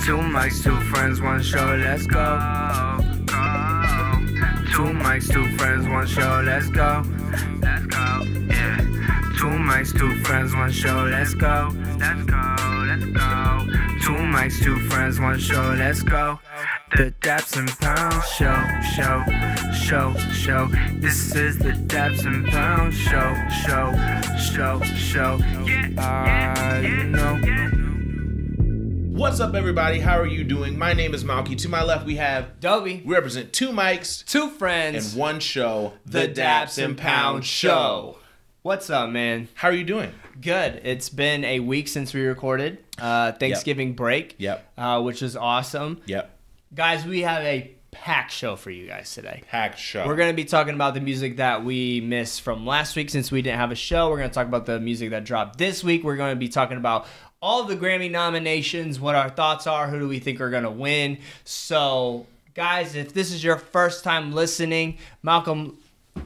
Two mics, two friends, one show, let's go. Two mics, two friends, one show, let's go. Let's go, yeah. Two mics, two friends, one show, let's go. Let's go, let's go. Two mics, two friends, one show, let's go. The Daps and Pounds show. This is the Daps and Pounds show. Yeah, you know. What's up, everybody? How are you doing? My name is Malky. To my left, we have Dobie. We represent two mics, Two friends, and one show, the Daps and Pounds show. What's up, man? How are you doing? Good. It's been a week since we recorded Thanksgiving break. Yep. Which is awesome. Yep. Guys, we have a packed show for you guys today. Packed show. We're going to be talking about the music that we missed from last week since we didn't have a show. We're going to talk about the music that dropped this week. We're going to be talking about all the Grammy nominations, what our thoughts are, who do we think are going to win. So, guys, if this is your first time listening, Malcolm,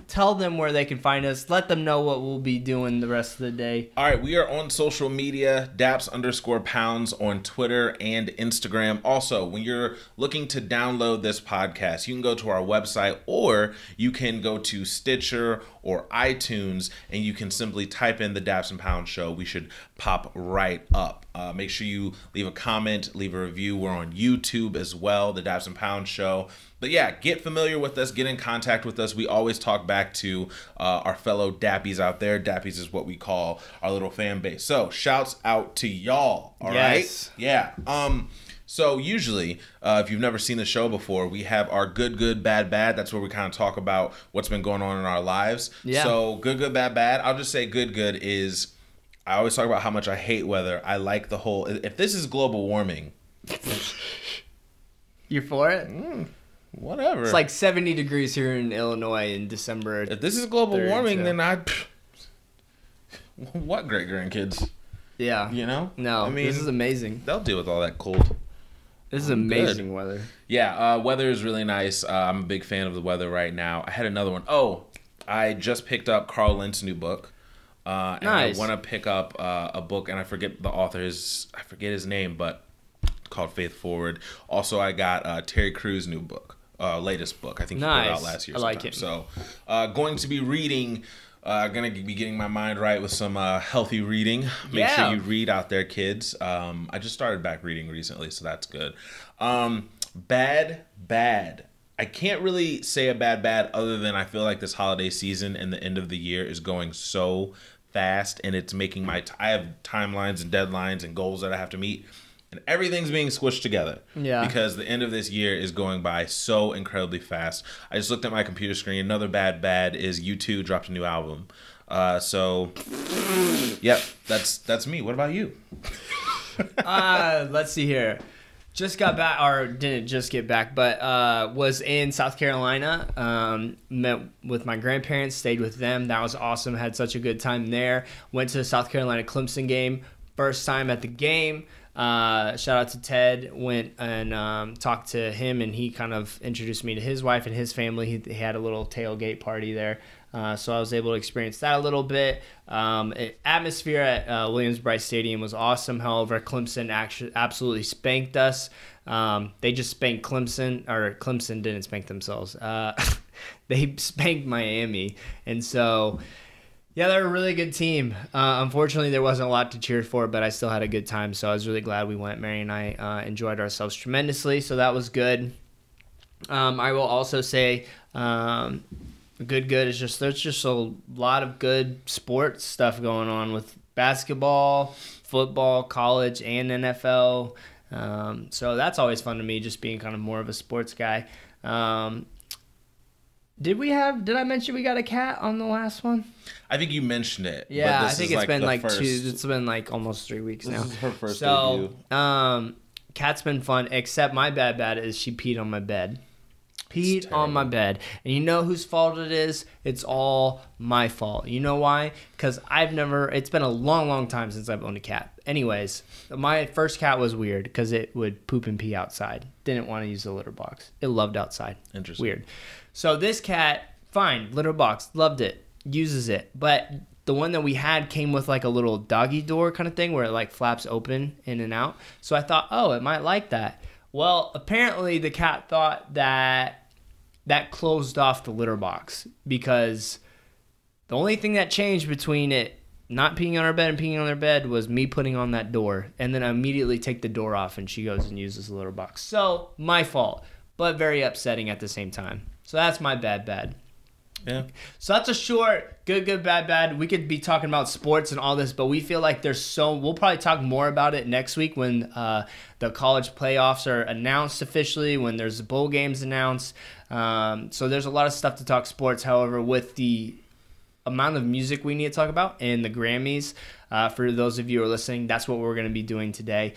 tell them where they can find us. Let them know what we'll be doing the rest of the day. All right, we are on social media, Daps_Pounds on Twitter and Instagram. Also, when you're looking to download this podcast, you can go to our website or you can go to Stitcher or iTunes and you can simply type in the Daps and Pounds show. We should pop right up. Make sure you leave a comment, leave a review. We're on YouTube as well, the Daps and Pounds show. But yeah, get familiar with us, get in contact with us. We always talk back to our fellow Dappies out there. Dappies is what we call our little fan base. So shouts out to y'all, all right? Yeah. So usually, if you've never seen the show before, we have our good, bad. That's where we kind of talk about what's been going on in our lives. Yeah. So good, bad. I'll just say good is, I always talk about how much I hate weather. I like the whole, if this is global warming. You for it? Whatever. It's like 70 degrees here in Illinois in December. If this is global warming, then what great grandkids? Yeah. You know? No, I mean, this is amazing. They'll deal with all that cold. This is amazing weather. Yeah, weather is really nice. I'm a big fan of the weather right now. I had another one. Oh, I just picked up Carl Lentz' new book. And Nice. I want to pick up a book, and I forget the author. I forget his name, but called Faith Forward. Also, I got Terry Crews' new book. Latest book. I think he put it out last year. I like it. So, going to be reading. Going to be getting my mind right with some healthy reading. Make sure you read out there, kids. I just started back reading recently, so that's good. Bad. I can't really say a bad other than I feel like this holiday season and the end of the year is going so fast, and it's making I have timelines and deadlines and goals that I have to meet. And everything's being squished together. Yeah. Because the end of this year is going by so incredibly fast. I just looked at my computer screen. Another bad is U2 dropped a new album. So, yep, that's me. What about you? Let's see here. Just got back, or didn't just get back, but was in South Carolina. Met with my grandparents, stayed with them. That was awesome. Had such a good time there. Went to the South Carolina Clemson game. First time at the game. Shout out to Ted. Went and talked to him, and he kind of introduced me to his wife and his family. He had a little tailgate party there, so I was able to experience that a little bit. Atmosphere at Williams-Brice Stadium was awesome. However, Clemson actually absolutely spanked us. They just spanked Clemson, or Clemson didn't spank themselves. They spanked Miami, and so. Yeah, they're a really good team. Unfortunately, there wasn't a lot to cheer for, but I still had a good time, so I was really glad we went. Mary and I enjoyed ourselves tremendously, so that was good. I will also say good is just there's just a lot of good sports stuff going on with basketball, football, college, and NFL. So that's always fun to me, just being kind of more of a sports guy. Did I mention we got a cat on the last one? I think you mentioned it. Yeah, but I think it's been like first. it's been like almost 3 weeks now. This is her first debut. Cat's been fun, except my bad is she peed on my bed. Peed on my bed. And you know whose fault it is? It's all my fault. You know why? Because it's been a long time since I've owned a cat. Anyways, my first cat was weird because it would poop and pee outside. Didn't want to use the litter box. It loved outside. Interesting. Weird. So this cat, fine, litter box, loved it, uses it. But the one that we had came with like a little doggy door kind of thing where it like flaps open in and out. So I thought, oh, it might like that. Well, apparently the cat thought that closed off the litter box, because the only thing that changed between it not peeing on our bed and peeing on their bed was me putting on that door, and then I immediately take the door off and she goes and uses the litter box. So my fault, but very upsetting at the same time. So that's my bad. Yeah. So that's a short good, bad. We could be talking about sports and all this, but we feel like we'll probably talk more about it next week when the college playoffs are announced officially, when there's the bowl games announced. So there's a lot of stuff to talk sports. However, with the amount of music we need to talk about and the Grammys, for those of you who are listening, that's what we're going to be doing today.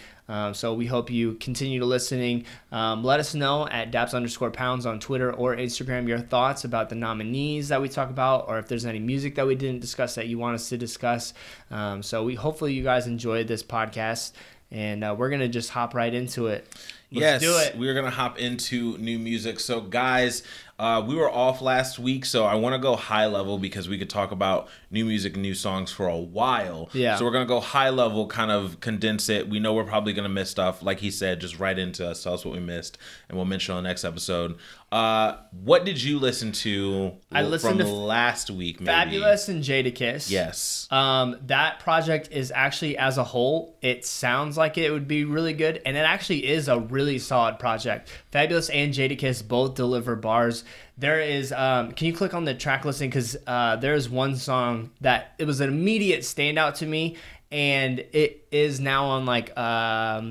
So we hope you continue to listening. Let us know at Daps_pounds on Twitter or Instagram your thoughts about the nominees that we talk about, or if there's any music that we didn't discuss that you want us to discuss. So hopefully you guys enjoyed this podcast, and we're going to just hop right into it. Let's do it. We're going to hop into new music. So guys, we were off last week, so I want to go high level because we could talk about new music and new songs for a while. Yeah. So we're going to go high level, kind of condense it. We know we're probably going to miss stuff. Like he said, just write into us, tell us what we missed, and we'll mention on the next episode. What did you listen to from last week, maybe? Fabulous and Jadakiss. Yes. That project is actually, as a whole, it sounds like it would be really good, and it actually is a really solid project. Fabulous and Jadakiss both deliver bars. There is, can you click on the track listing? Because there is one song that it was an immediate standout to me, and it is now on like, I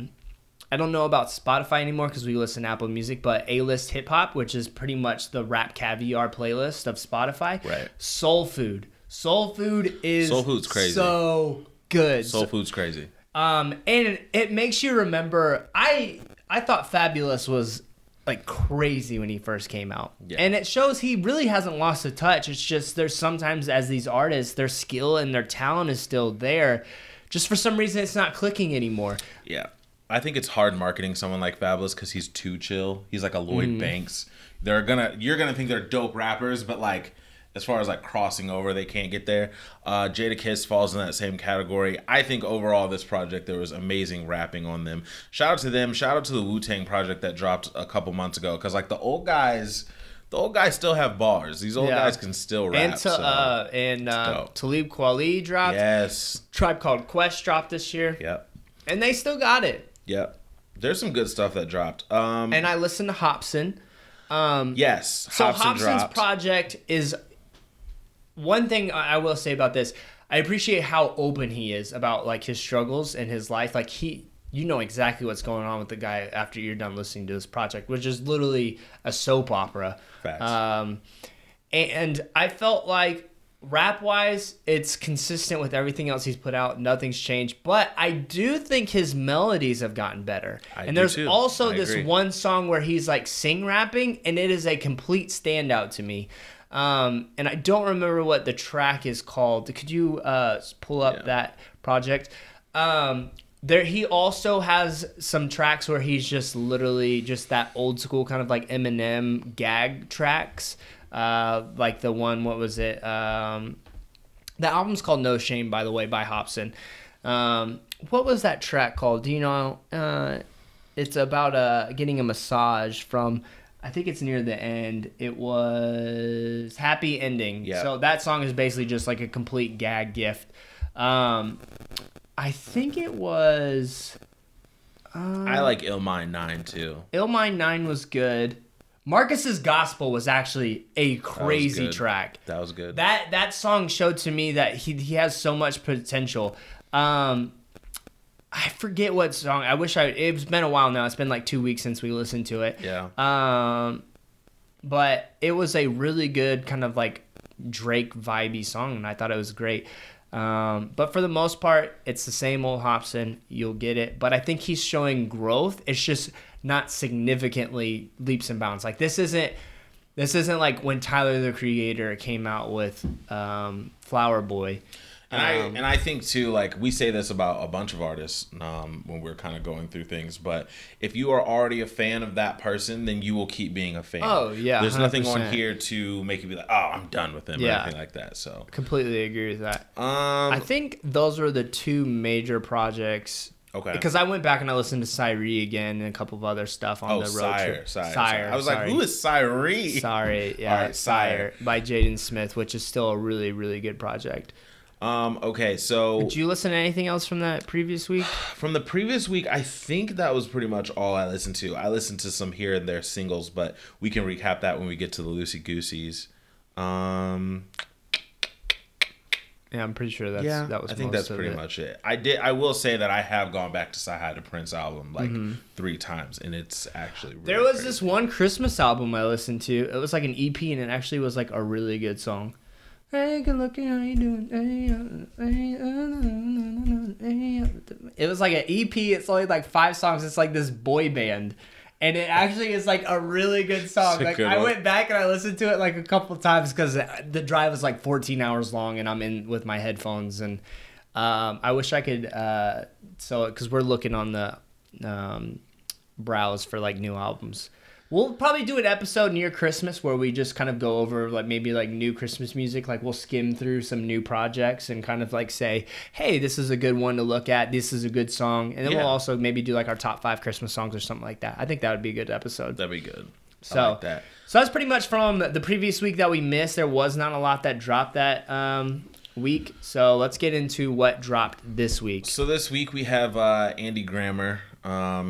don't know about Spotify anymore because we listen to Apple Music, but A-List Hip Hop, which is pretty much the Rap Caviar playlist of Spotify. Right. Soul Food. Soul Food's crazy. So good. Soul Food's crazy. And it makes you remember, I thought Fabulous was like crazy when he first came out. Yeah. And it shows he really hasn't lost a touch. It's just there's sometimes as these artists, their skill and their talent is still there. Just for some reason it's not clicking anymore. Yeah. I think it's hard marketing someone like Fabulous because he's too chill. He's like a Lloyd Banks. You're gonna think they're dope rappers, but like as far as like crossing over, they can't get there. Jadakiss falls in that same category. I think overall this project, there was amazing rapping on them. Shout out to them. Shout out to the Wu-Tang project that dropped a couple months ago, because like the old guys still have bars. These old guys can still rap. And Talib Kweli dropped. Yes. Tribe Called Quest dropped this year. Yep. And they still got it. Yep. There's some good stuff that dropped. And I listened to Hopsin. Yes. So Hopsin's project is... One thing I will say about this, I appreciate how open he is about like his struggles and his life. Like you know exactly what's going on with the guy after you're done listening to this project, which is literally a soap opera. Facts. And I felt like rap-wise, it's consistent with everything else he's put out. Nothing's changed. But I do think his melodies have gotten better. And there's also this one song where he's like sing-rapping, and it is a complete standout to me. And I don't remember what the track is called. Could you pull up that project? He also has some tracks where he's just literally just that old school kind of like Eminem gag tracks. Like the one, what was it? The album's called No Shame, by the way, by Hopsin. What was that track called? Do you know? It's about getting a massage from... I think it's near the end. It was Happy Ending. Yeah. So that song is basically just like a complete gag gift. I think it was... I like Illmind 9 too. Illmind 9 was good. Marcus's Gospel was actually a crazy track. That was good. That song showed to me that he has so much potential. I forget what song. It's been a while now. It's been like 2 weeks since we listened to it. Yeah. But it was a really good kind of like Drake vibey song, and I thought it was great. But for the most part, it's the same old Hopsin. You'll get it. But I think he's showing growth. It's just not significantly leaps and bounds. Like this isn't like when Tyler the Creator came out with Flower Boy. And I think too, like we say this about a bunch of artists when we're kind of going through things, but if you are already a fan of that person, then you will keep being a fan. Oh yeah, there's 100%. nothing on here to make you be like, oh, I'm done with him or anything like that. So completely agree with that. I think those were the two major projects. Okay. Because I went back and I listened to Cyree again and a couple of other stuff on the road trip. Sire. I was like, who is Cyree? Sorry, yeah, All right, Sire by Jaden Smith, which is still a really, really good project. Okay, so did you listen to anything else from that previous week? From the previous week, I think that was pretty much all I listened to. I listened to some here and there singles, but we can recap that when we get to the Loosey Gooseys. Yeah, I'm pretty sure that was. I think that's pretty much it. I will say that I have gone back to Sci Hi to Prince album like 3 times, and it's actually really there was crazy. this one Christmas album I listened to. It was like an EP, and it actually was like a really good song. Hey, good looking, how you doing? It was like an EP. It's only like 5 songs. It's like this boy band. And it actually is like a really good song. Like I went back and I listened to it like a couple times because the drive was like 14 hours long, and I'm in with my headphones. And I wish I could. Because we're looking on the browse for like new albums. We'll probably do an episode near Christmas where we just kind of go over like maybe like new Christmas music. Like we'll skim through some new projects and kind of like say, hey, this is a good one to look at. This is a good song. And then we'll also maybe do like our top 5 Christmas songs or something like that. I think that would be a good episode. That'd be good. So, I like that. So that's pretty much from the previous week that we missed. There was not a lot that dropped that week. So let's get into what dropped this week. So this week we have Andy Grammer.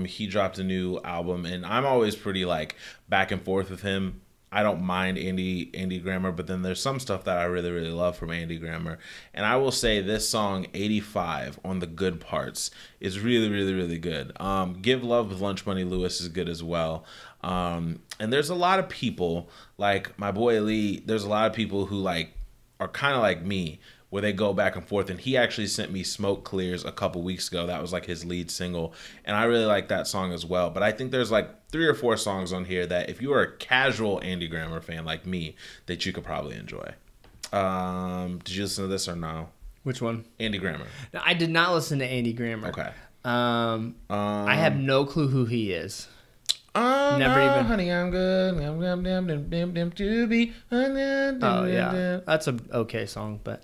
He dropped a new album, and I'm always pretty like back and forth with him. I don't mind Andy Grammer, but then there's some stuff that I really, really love from Andy Grammer. And I will say this song, 85, on the good parts, is really, really, really good. Give Love with Lunch Money Lewis is good as well. And there's a lot of people, like my boy Lee, there's a lot of people who like are kind of like me, where they go back and forth. And he actually sent me Smoke Clears a couple weeks ago. That was like his lead single. And I really like that song as well. But I think there's like 3 or 4 songs on here that if you are a casual Andy Grammer fan like me, that you could probably enjoy. Did you listen to this or no? Which one? Andy Grammer. No, I did not listen to Andy Grammer. Okay. I have no clue who he is. Oh, Never no, even. honey, I'm good. To be. Oh, yeah. That's a okay song, but...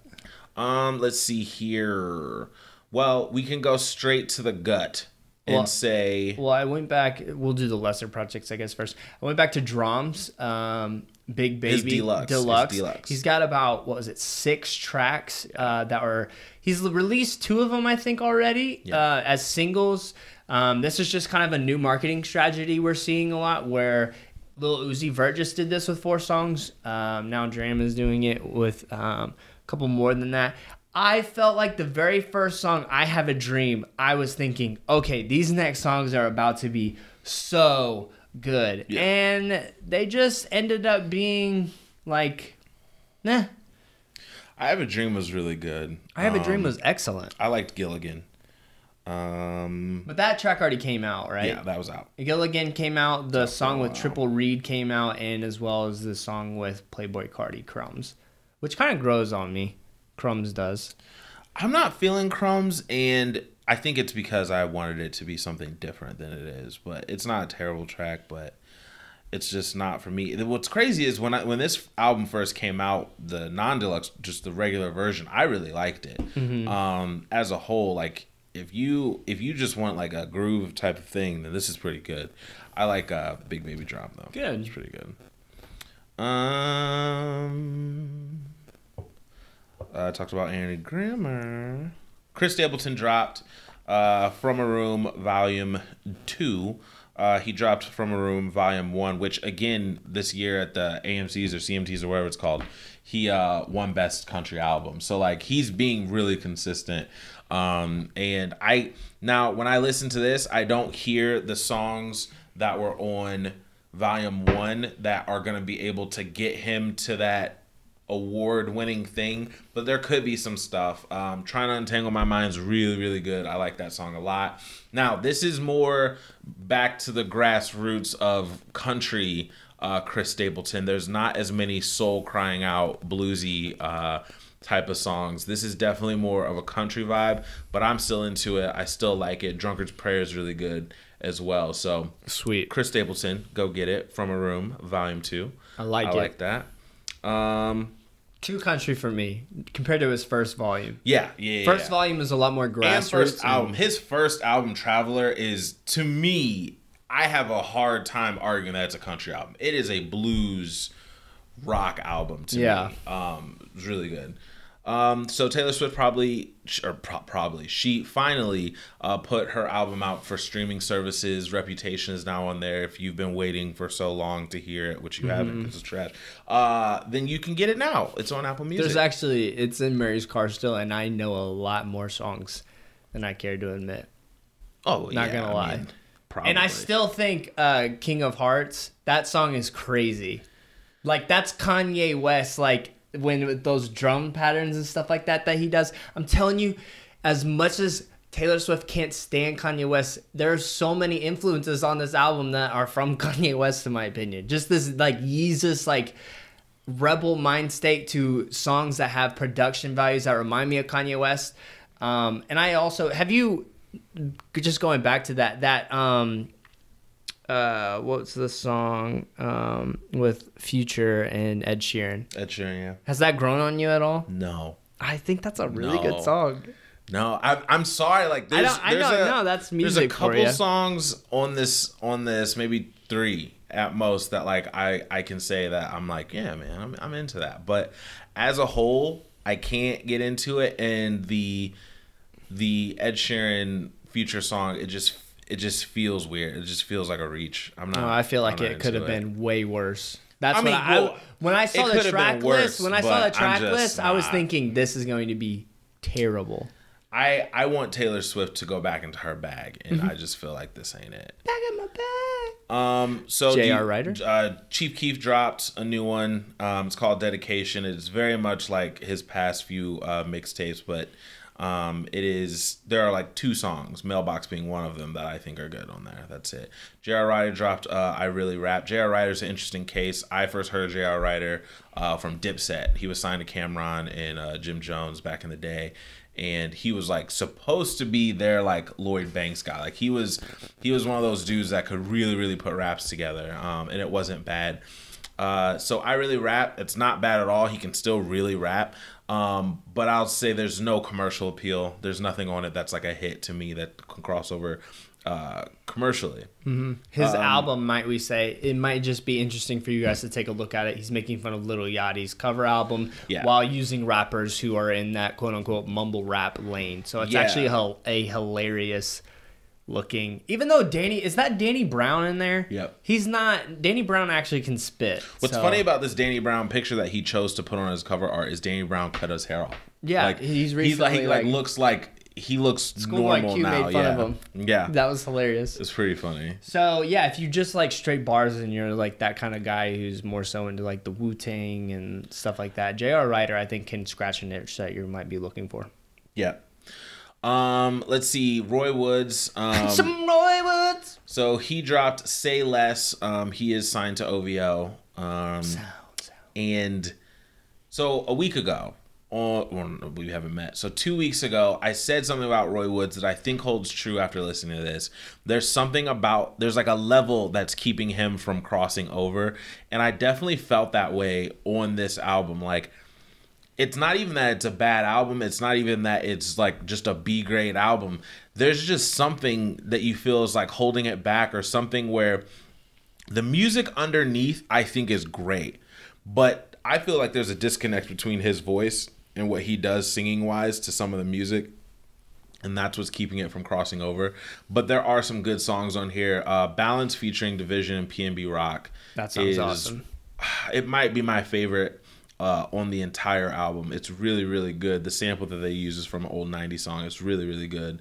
Let's see here. Well, we can go straight to the gut and say... Well, I went back... We'll do the lesser projects, I guess, first. I went back to Drums, Big Baby. His Deluxe. He's got about, 6 tracks that were... He's released 2 of them, I think, already as singles. This is just kind of a new marketing strategy we're seeing a lot, where Lil Uzi Vert just did this with 4 songs. Now Dram is doing it with... couple more than that. I felt like the very first song, I Have a Dream, I was thinking, okay, these next songs are about to be so good. Yeah. And they just ended up being like, nah. I Have a Dream was really good. I Have a Dream was excellent. I liked Gilligan. But that track already came out, right? Yeah, that was out. Gilligan came out, the song with Triple Reed came out, and as well as the song with Playboi Carti, Crumbs. Which kind of grows on me. Crumbs does. I'm not feeling Crumbs, and I think it's because I wanted it to be something different than it is. But it's not a terrible track, but it's just not for me. What's crazy is when this album first came out, the non-deluxe, just the regular version, I really liked it. Mm-hmm. As a whole, like if you just want like a groove type of thing, then this is pretty good. I like Big Baby Drop though. Good. It's pretty good. Talked about Andy Grammer. Chris Stapleton dropped From a Room Volume 2. He dropped From a Room Volume 1, which again this year at the AMCs or CMTs or whatever it's called, he won Best Country Album. So like he's being really consistent. And now when I listen to this, I don't hear the songs that were on Volume 1 that are going to be able to get him to that award-winning thing, but there could be some stuff. Trying to Untangle My Mind's really, really good. I like that song a lot. Now, this is more back to the grassroots of country Chris Stapleton. There's not as many soul crying out bluesy type of songs. This is definitely more of a country vibe, but I'm still into it. I still like it. Drunkard's Prayer is really good as well. So sweet. Chris Stapleton, go get it. From a Room, Volume 2. I like that. Too country for me compared to his first volume. Yeah. First volume is a lot more grassroots. And first album. His first album, Traveler, is, to me, I have a hard time arguing that it's a country album. It is a blues rock album to me. It's really good. So Taylor Swift she finally put her album out for streaming services. Reputation is now on there. If you've been waiting for so long to hear it, which you haven't because it's trash, then you can get it now. It's on Apple Music. It's in Mary's car still, and I know a lot more songs than I care to admit. Oh, not gonna lie. I mean, probably. And I still think King of Hearts, that song is crazy. Like, that's Kanye West, like, when with those drum patterns and stuff like that he does. I'm telling you, as much as Taylor Swift can't stand Kanye West, there are so many influences on this album that are from Kanye West, in my opinion. Just this, like, Yeezus, like, rebel mind state to songs that have production values that remind me of Kanye West. And I also, have you, just going back to that what's the song with Future and Ed Sheeran? Ed Sheeran, yeah. Has that grown on you at all? No. I think that's a really good song. No, I'm sorry. Like, that's music. There's a couple songs on this, maybe 3 at most, that like I can say that I'm like, yeah, man, I'm into that. But as a whole, I can't get into it. And the Ed Sheeran Future song, it just feels weird. It just feels like a reach. I feel like it could have been way worse. That's when I saw the track list. I was thinking this is going to be terrible. I want Taylor Swift to go back into her bag, and I just feel like this ain't it. Back in my bag. So J.R. Ryder? Chief Keef dropped a new one. It's called Dedication. It's very much like his past few mixtapes, but there are like 2 songs, Mailbox being one of them, that I think are good on there. That's it. J.R. Ryder dropped I Really Rap. J.R. Ryder's an interesting case. I first heard J.R. Ryder from Dipset. He was signed to Cameron and Jim Jones back in the day, and he was like supposed to be their like Lloyd Banks guy. Like he was one of those dudes that could really, really put raps together, and it wasn't bad. So I Really Rap, it's not bad at all. He can still really rap. But I'll say there's no commercial appeal. There's nothing on it that's like a hit to me that can cross over commercially. His album, might we say, it might just be interesting for you guys to take a look at it. He's making fun of Lil Yachty's cover album while using rappers who are in that quote-unquote mumble rap lane. So it's actually a hilarious looking, even though is that Danny Brown in there? Yep. He's not. Danny Brown actually can spit. What's funny about this Danny Brown picture that he chose to put on his cover art is Danny Brown cut his hair off. Yeah, like, he looks School normal IQ now. Made fun of him. Yeah, that was hilarious. It's pretty funny. So yeah, if you just like straight bars and you're like that kind of guy who's more so into like the Wu-Tang and stuff like that, J.R. Ryder I think can scratch an itch that you might be looking for. Yeah. Let's see, Roy Woods. Some Roy Woods. So he dropped Say Less. He is signed to OVO. And so a week ago, we haven't met. So 2 weeks ago, I said something about Roy Woods that I think holds true after listening to this. There's like a level that's keeping him from crossing over. And I definitely felt that way on this album. Like, it's not even that it's a bad album. It's not even that it's like just a B-grade album. There's just something that you feel is like holding it back, or something where the music underneath I think is great. But I feel like there's a disconnect between his voice and what he does singing-wise to some of the music. And that's what's keeping it from crossing over. But there are some good songs on here. Balance featuring Division and PNB Rock. That sounds awesome. It might be my favorite on the entire album. It's really, really good. The sample that they use is from an old 90s song. It's really, really good.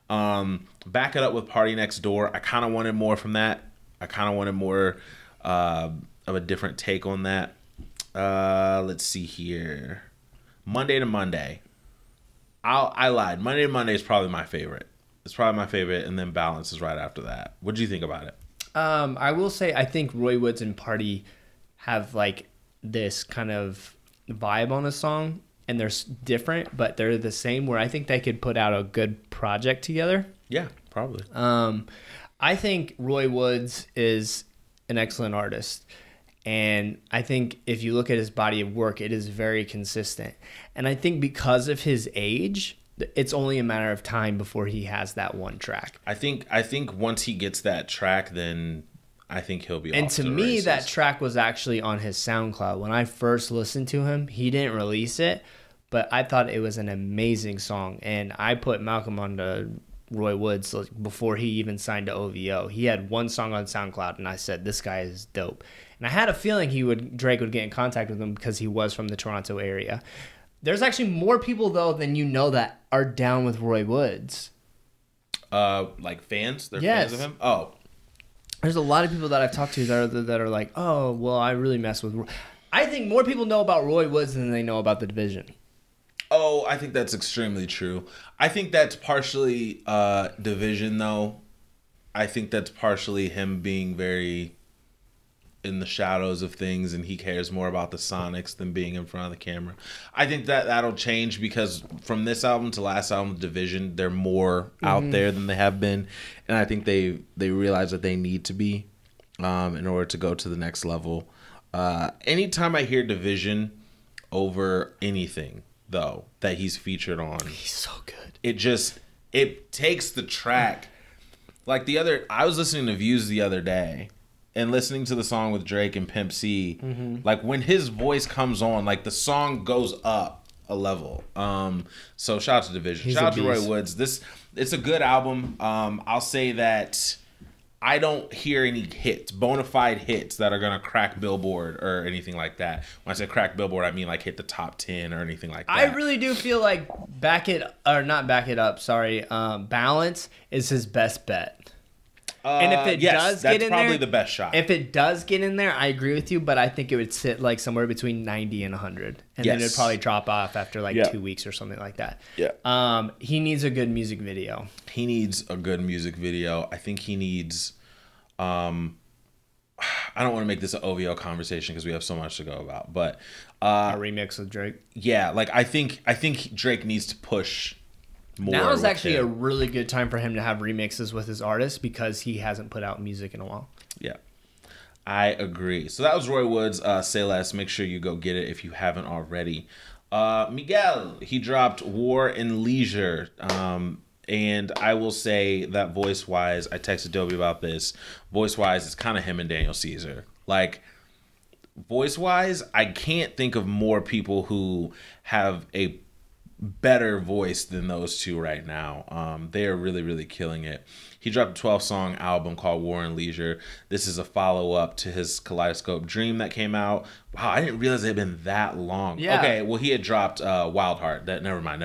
Back it up with Party Next Door. I kind of wanted more from that. I kind of wanted more of a different take on that. Let's see here. Monday to Monday. I lied. Monday to Monday is probably my favorite. It's probably my favorite, and then Balance is right after that. What do you think about it? I will say I think Roy Woods and Party have like this kind of vibe on the song, and they're different, but they're the same, where I think they could put out a good project together. Yeah, probably. I think Roy Woods is an excellent artist. And I think if you look at his body of work, it is very consistent. And I think because of his age, it's only a matter of time before he has that one track. I think once he gets that track, then I think he'll be And off to the me, races. that track was actually on his SoundCloud. When I first listened to him, he didn't release it, but I thought it was an amazing song. And I put Malcolm on to Roy Woods before he even signed to OVO. He had one song on SoundCloud, and I said, this guy is dope. And I had a feeling Drake would get in contact with him because he was from the Toronto area. There's actually more people, though, than you know that are down with Roy Woods. Like fans? They're fans of him? Oh. There's a lot of people that I've talked to that are like, oh, well, I really mess with Roy. I think more people know about Roy Woods than they know about The Division. Oh, I think that's extremely true. I think that's partially Division, though. I think that's partially him being very in the shadows of things, and he cares more about the sonics than being in front of the camera. I think that'll change because from this album to last album, Division, they're more out there than they have been, and I think they realize that they need to be in order to go to the next level. Anytime I hear Division over anything, though, that he's featured on, He's so good. It takes the track. Like I was listening to Views the other day and listening to the song with Drake and Pimp C. Like when his voice comes on, like the song goes up a level. So shout out to Division. Shout out to Roy Woods. It's a good album. I'll say that I don't hear any hits, bona fide hits that are gonna crack Billboard or anything like that. When I say crack Billboard, I mean like hit the top 10 or anything like that. I really do feel like Balance is his best bet. And if it does get in there, that's probably the best shot. If it does get in there, I agree with you, but I think it would sit like somewhere between 90 and 100. And then it would probably drop off after 2 weeks or something like that. Yeah. He needs a good music video. He needs a good music video. I think he needs I don't want to make this an OVO conversation because we have so much to go about, but A remix with Drake. Yeah, like I think Drake needs to push more. Now is actually a really good time for him to have remixes with his artists because he hasn't put out music in a while. Yeah, I agree. So that was Roy Woods. Say Less. Make sure you go get it if you haven't already. Miguel, he dropped War and Leisure. And I will say that voice-wise, I texted Dobie about this. Voice-wise, it's kind of him and Daniel Caesar. Like, voice-wise, I can't think of more people who have a better voice than those two right now. They are really, really killing it. He dropped a 12-song album called War and Leisure. This is a follow-up to his Kaleidoscope Dream that came out. Wow, I didn't realize it had been that long. Yeah. Okay, well, he had dropped Wild Heart. Never mind.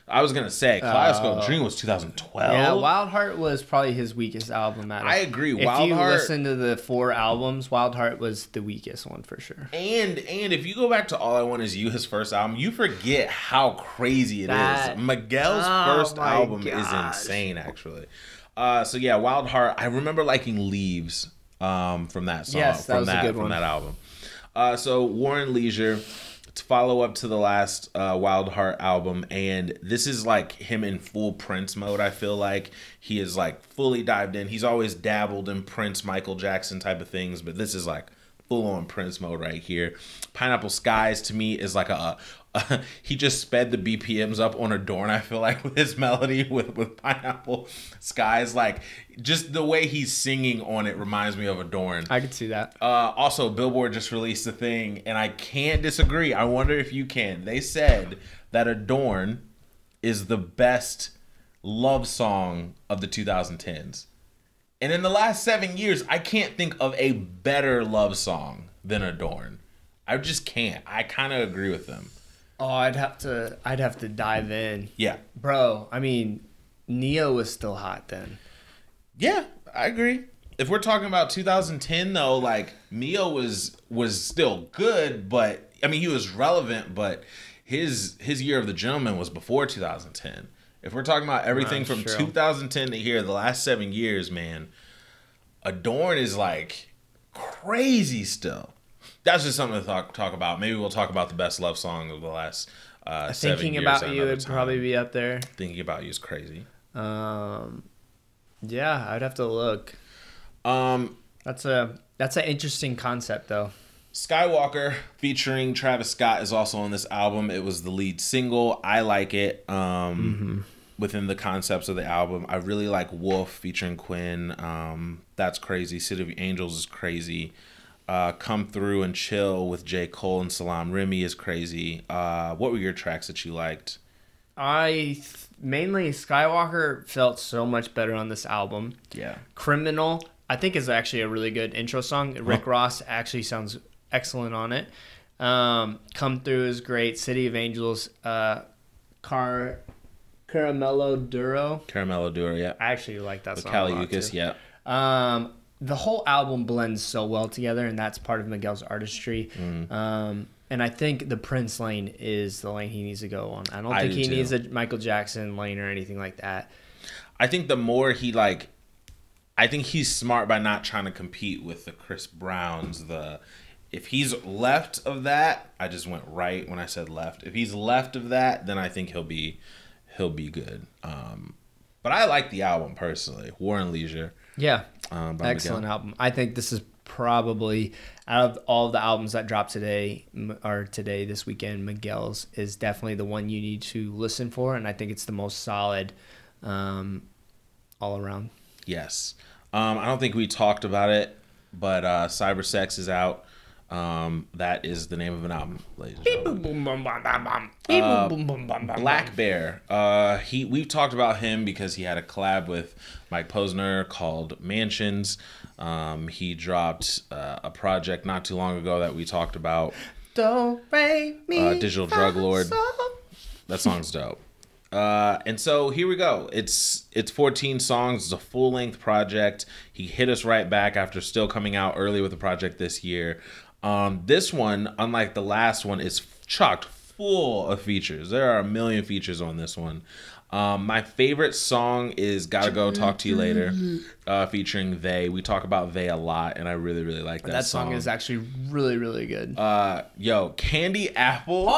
I was going to say, Kaleidoscope Dream was 2012. Yeah, Wild Heart was probably his weakest album. I agree. If Wild you Heart, listen to the 4 albums, Wild Heart was the weakest one for sure. And if you go back to All I Want Is You, his first album, you forget how crazy it is. Miguel's first album is insane, actually. So yeah, Wild Heart. I remember liking Leaves from that song. Yes, that was a good one. From that album. So War and Leisure, to follow up to the last Wild Heart album, and this is like him in full Prince mode. I feel like he is like fully dived in. He's always dabbled in Prince, Michael Jackson type of things, but this is like full on Prince mode right here. Pineapple Skies to me is like he just sped the BPMs up on Adorn, I feel like, with his melody with Pineapple Skies. Like, just the way he's singing on it reminds me of Adorn. I could see that. Also, Billboard just released a thing, and I can't disagree. I wonder if you can. They said that Adorn is the best love song of the 2010s. And in the last 7 years, I can't think of a better love song than Adorn. I just can't. I kind of agree with them. Oh, I'd have to dive in. Yeah. Bro, I mean, Neo was still hot then. Yeah, I agree. If we're talking about 2010 though, like Neo was still good, but I mean he was relevant, but his Year of the Gentleman was before 2010. If we're talking about everything from 2010 to here, the last 7 years, man, Adorn is like crazy still. That's just something to talk about. Maybe we'll talk about the best love song of the last Thinking About You would probably be up there. Thinking About You is crazy. Yeah, I'd have to look. That's an interesting concept, though. Skywalker featuring Travis Scott is also on this album. It was the lead single. I like it within the concepts of the album. I really like Wolf featuring Quinn. That's crazy. City of Angels is crazy. Come Through and Chill with J. Cole and Salaam Remi is crazy. What were your tracks that you liked? Mainly Skywalker felt so much better on this album. Yeah. Criminal, I think, is actually a really good intro song. Rick Ross actually sounds excellent on it. Come Through is great. City of Angels, Caramello Duro. Caramello Duro, yeah. I actually like that song. Kali Uchis, yeah. The whole album blends so well together, and that's part of Miguel's artistry. And I think the Prince lane is the lane he needs to go on. I don't think he needs a Michael Jackson lane or anything like that. I think the more he I think he's smart by not trying to compete with the Chris Browns. If he's left of that, I just went right when I said left. If he's left of that, then I think he'll be good. But I like the album personally. War and Leisure. Yeah, excellent album. I think this is probably, out of all the albums that dropped this weekend, Miguel's is definitely the one you need to listen for, and I think it's the most solid all around. Yes. I don't think we talked about it, but Cyber Sex is out. That is the name of an album, ladies and gentlemen. Black Bear. We've talked about him because he had a collab with Mike Posner called Mansions. He dropped a project not too long ago that we talked about. Digital Drug Lord. That song's dope. And so here we go. It's 14 songs. It's a full-length project. He hit us right back after still coming out early with the project this year. This one, unlike the last one, is chocked full of features. There are a million features on this one. My favorite song is Gotta Go Talk to You Later, featuring They. We talk about They a lot, and I really, really like that song. That song is actually really, really good. Candy Apple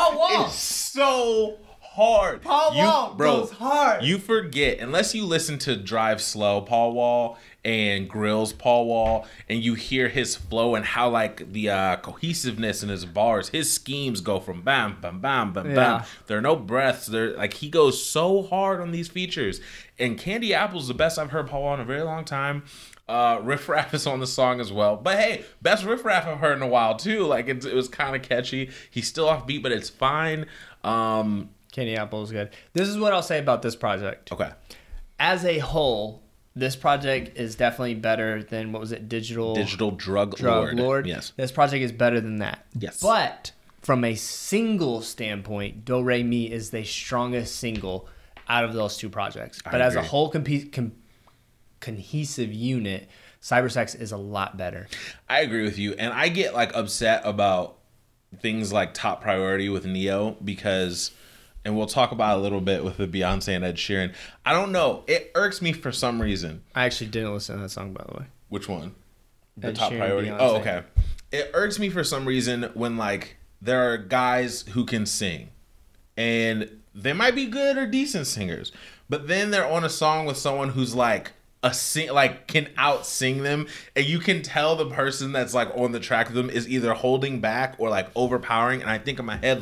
is so hard. Paul Wall goes hard. You forget, unless you listen to Drive Slow Paul Wall and Grill's Paul Wall, and you hear his flow and how the cohesiveness in his bars, his schemes go from bam, bam, bam, bam, bam. There are no breaths. He goes so hard on these features. And Candy Apple's the best I've heard Paul Wall in a very long time. Riff Raff is on the song as well. But hey, best Riff Raff I've heard in a while too. It was kind of catchy. He's still off beat, but it's fine. Candy Apple is good. This is what I'll say about this project. Okay. As a whole, this project is definitely better than, what was it, Digital Drug Lord. Yes. This project is better than that. Yes. But from a single standpoint, Do Re Mi is the strongest single out of those two projects. But as a whole cohesive unit, Cybersex is a lot better. I agree with you. And I get upset about things like Top Priority with Neo because... And we'll talk about it a little bit with the Beyonce and Ed Sheeran. I don't know. It irks me for some reason. I actually didn't listen to that song, by the way. Which one? The Ed Top Sheeran, Priority? Beyonce. Oh, okay. It irks me for some reason when, there are guys who can sing. And they might be good or decent singers. But then they're on a song with someone who's, can out sing them, and you can tell the person that's on the track with them is either holding back or overpowering. And I think in my head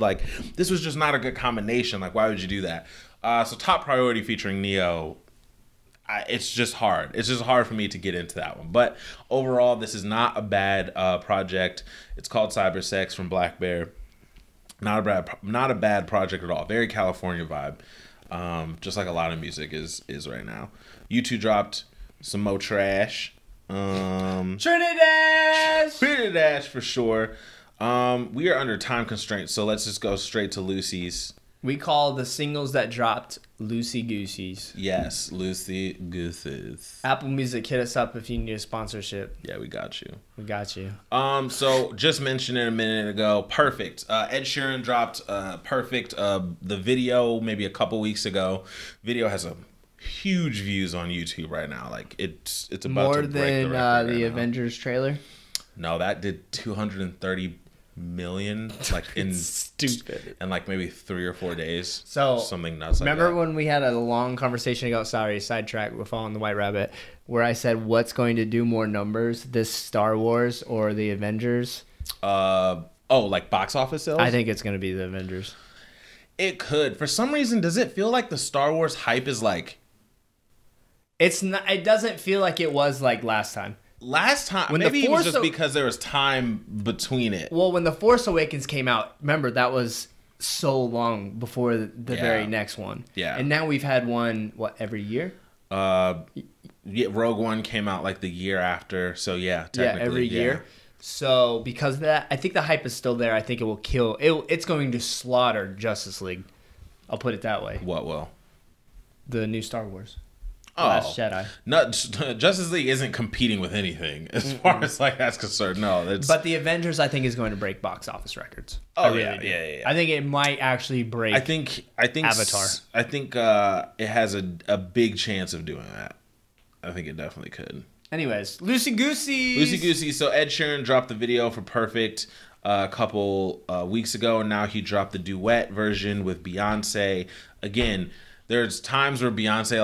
this was just not a good combination. Why would you do that? So Top Priority featuring Neo, it's just hard. It's just hard for me to get into that one. But overall, this is not a bad project. It's called Cybersex from Black Bear. Not a bad project at all. Very California vibe. Just like a lot of music is right now. U2 dropped some more trash. Trinidad for sure. We are under time constraints, so let's just go straight to Lucy's. We call the singles that dropped Loosey Goosies. Yes, Loosey Gooses. Apple Music, hit us up if you need a sponsorship. Yeah, we got you. So just mentioned it a minute ago. Perfect. Ed Sheeran dropped Perfect. The video maybe a couple weeks ago. Video has a huge views on YouTube right now. It's about more to break than the record the Avengers trailer. No, that did 230 million, like in Stupid. in like maybe 3 or 4 days. So something nuts. Remember like when we had a long conversation ago? Sorry, sidetrack. We're following the White Rabbit. Where I said, what's going to do more numbers, this Star Wars or the Avengers? Like box office sales? I think it's going to be the Avengers. It could. For some reason, does it feel like the Star Wars hype is like... It's not. It doesn't feel like it was like last time. Last time, When maybe the it was Force just because there was time between it. Well, when The Force Awakens came out, remember, that was so long before the very next one. Yeah. And now we've had one, every year? Yeah, Rogue One came out like the year after, so yeah, technically. Yeah, every year. So because of that, I think the hype is still there. I think it will kill. It's going to slaughter Justice League. I'll put it that way. What will? The new Star Wars. Oh, Last Jedi. No, Justice League isn't competing with anything as far as like that's concerned. No, it's... But the Avengers, I think, is going to break box office records. Oh, I really yeah, do. yeah. I think it might actually break. I think Avatar. I think it has a big chance of doing that. I think it definitely could. Anyways, Loosey Goosey. So Ed Sheeran dropped the video for Perfect a couple weeks ago, and now he dropped the duet version with Beyonce. Again, there's times where Beyonce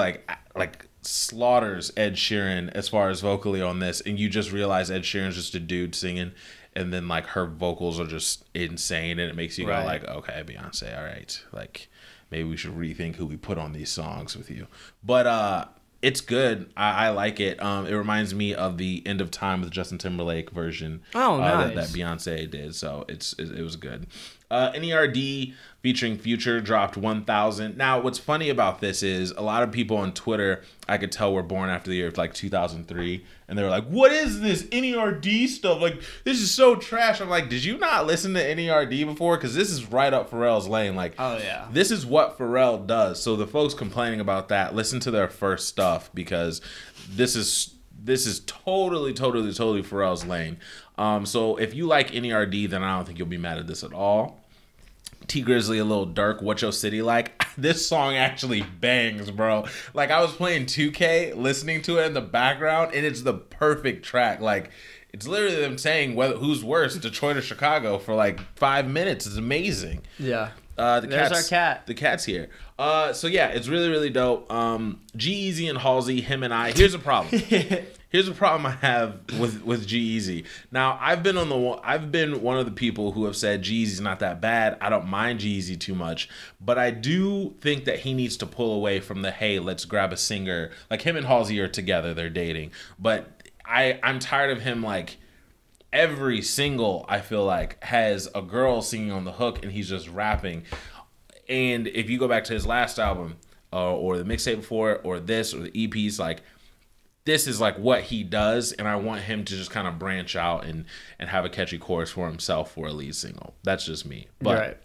like slaughters Ed Sheeran as far as vocally on this, and you just realize Ed Sheeran's just a dude singing, and then like her vocals are just insane, and it makes you go like, okay, Beyonce, all right, like maybe we should rethink who we put on these songs with you. But it's good. I like it. It reminds me of the End of Time with Justin Timberlake version. Oh, nice. That Beyonce did. So it was good. NERD featuring Future dropped 1,000. Now, what's funny about this is a lot of people on Twitter, I could tell, were born after the year of like 2003. And they were like, what is this NERD stuff? Like, this is so trash. I'm like, did you not listen to NERD before? Because this is right up Pharrell's lane. Like, Oh, yeah. this is what Pharrell does. So the folks complaining about that, listen to their first stuff, because this is totally Pharrell's lane. So if you like NERD, then I don't think you'll be mad at this at all. T Grizzly, A Little Dirk, What Your City Like. This song actually bangs, bro. Like, I was playing 2K, listening to it in the background, and it's the perfect track. Like, it's literally them saying who's worse, Detroit or Chicago, for like 5 minutes. It's amazing. Yeah. There's our cat. The cat's here. So yeah, it's really dope. G-Eazy and Halsey, him and I. Here's a problem. Here's a problem I have with G-Eazy. Now, I've been one of the people who have said G-Eazy's not that bad. I don't mind G-Eazy too much, but I do think that he needs to pull away from the, hey, let's grab a singer. Like, him and Halsey are together, they're dating. But I'm tired of him, like, every single, I feel like, has a girl singing on the hook and he's just rapping. And if you go back to his last album, or the mixtape before it, or this, or the EPs, like, this is like what he does, and I want him to just kind of branch out and have a catchy chorus for himself for a lead single. That's just me. But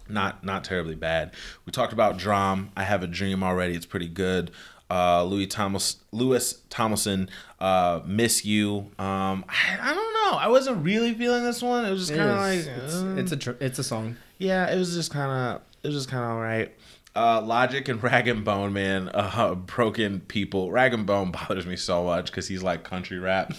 not terribly bad. We talked about Drum. I Have a Dream already. It's pretty good. Louis Tomlinson, Miss You. I don't know. I wasn't really feeling this one. It was just kind of like it's a song. Yeah, it was just kind of all right. Logic and Rag and Bone, man. Broken People. Rag and Bone bothers me so much because he's like country rap,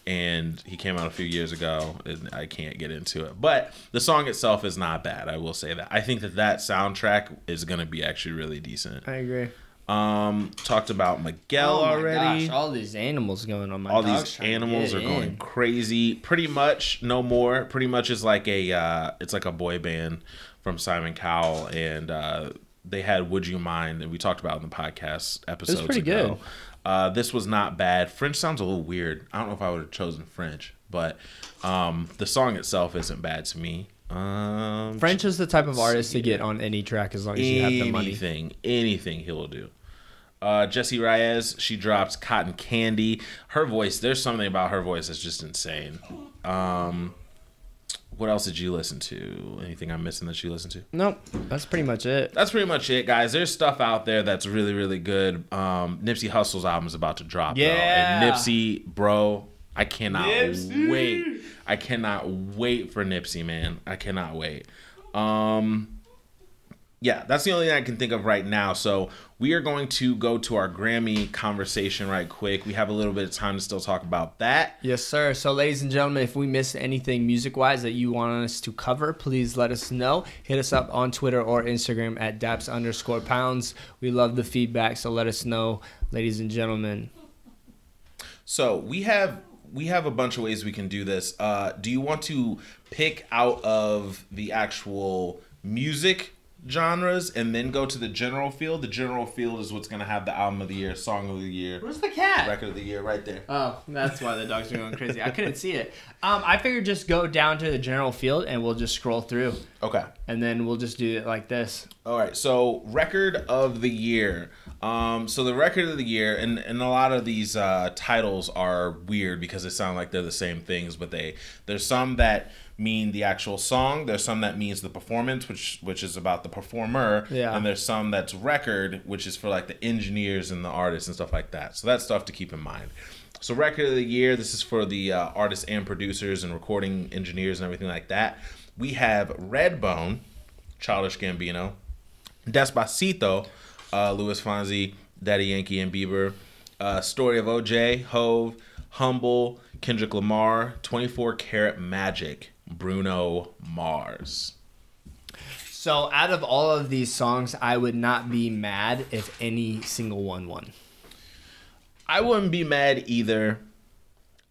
and he came out a few years ago, and I can't get into it. But the song itself is not bad. I will say that. I think that soundtrack is gonna be actually really decent. I agree. Talked about Miguel already. Gosh, all these animals going on. All these animals are going crazy. Pretty much, no more. Pretty much is like it's like a boy band from Simon Cowell, and they had Would You Mind, and we talked about it in the podcast episodes ago. It was pretty good. This was not bad. French sounds a little weird. I don't know if I would have chosen French, but the song itself isn't bad to me. French is the type of artist to get on any track as long as you have the money. Anything he will do. Jessie Reyez, she dropped Cotton Candy. Her voice, there's something about her voice that's just insane. What else did you listen to? Anything I'm missing that you listened to? Nope. That's pretty much it. That's pretty much it, guys. There's stuff out there that's really good. Nipsey Hussle's album is about to drop, though. And Nipsey, bro, I cannot wait. I cannot wait for Nipsey, man. I cannot wait. Yeah, that's the only thing I can think of right now. So we are going to go to our Grammy conversation right quick. We have a little bit of time to still talk about that. Yes, sir. So, ladies and gentlemen, if we missed anything music-wise that you want us to cover, please let us know. Hit us up on Twitter or Instagram at Daps_pounds. We love the feedback, so let us know, ladies and gentlemen. So we have a bunch of ways we can do this. Do you want to pick out of the actual music genres and then go to the general field? The general field is what's going to have the album of the year, song of the year. Where's the cat? Record of the year, right there. Oh, that's why the dogs are going crazy. I couldn't see it. I figured just go down to the general field and we'll just scroll through. Okay. And then we'll just do it like this. All right. So record of the year. So the record of the year, and a lot of these titles are weird because they sound like they're the same things, but there's some that mean the actual song. There's some that means the performance, which is about the performer. Yeah. And there's some that's record, which is for like the engineers and the artists and stuff like that. So that's stuff to keep in mind. So record of the year, this is for the artists and producers and recording engineers and everything like that. We have Redbone, Childish Gambino, Despacito, Luis Fonsi, Daddy Yankee and Bieber, Story of OJ, Hove, Humble, Kendrick Lamar, 24 Karat Magic, Bruno Mars. So out of all of these songs, I would not be mad if any single one won. I wouldn't be mad either.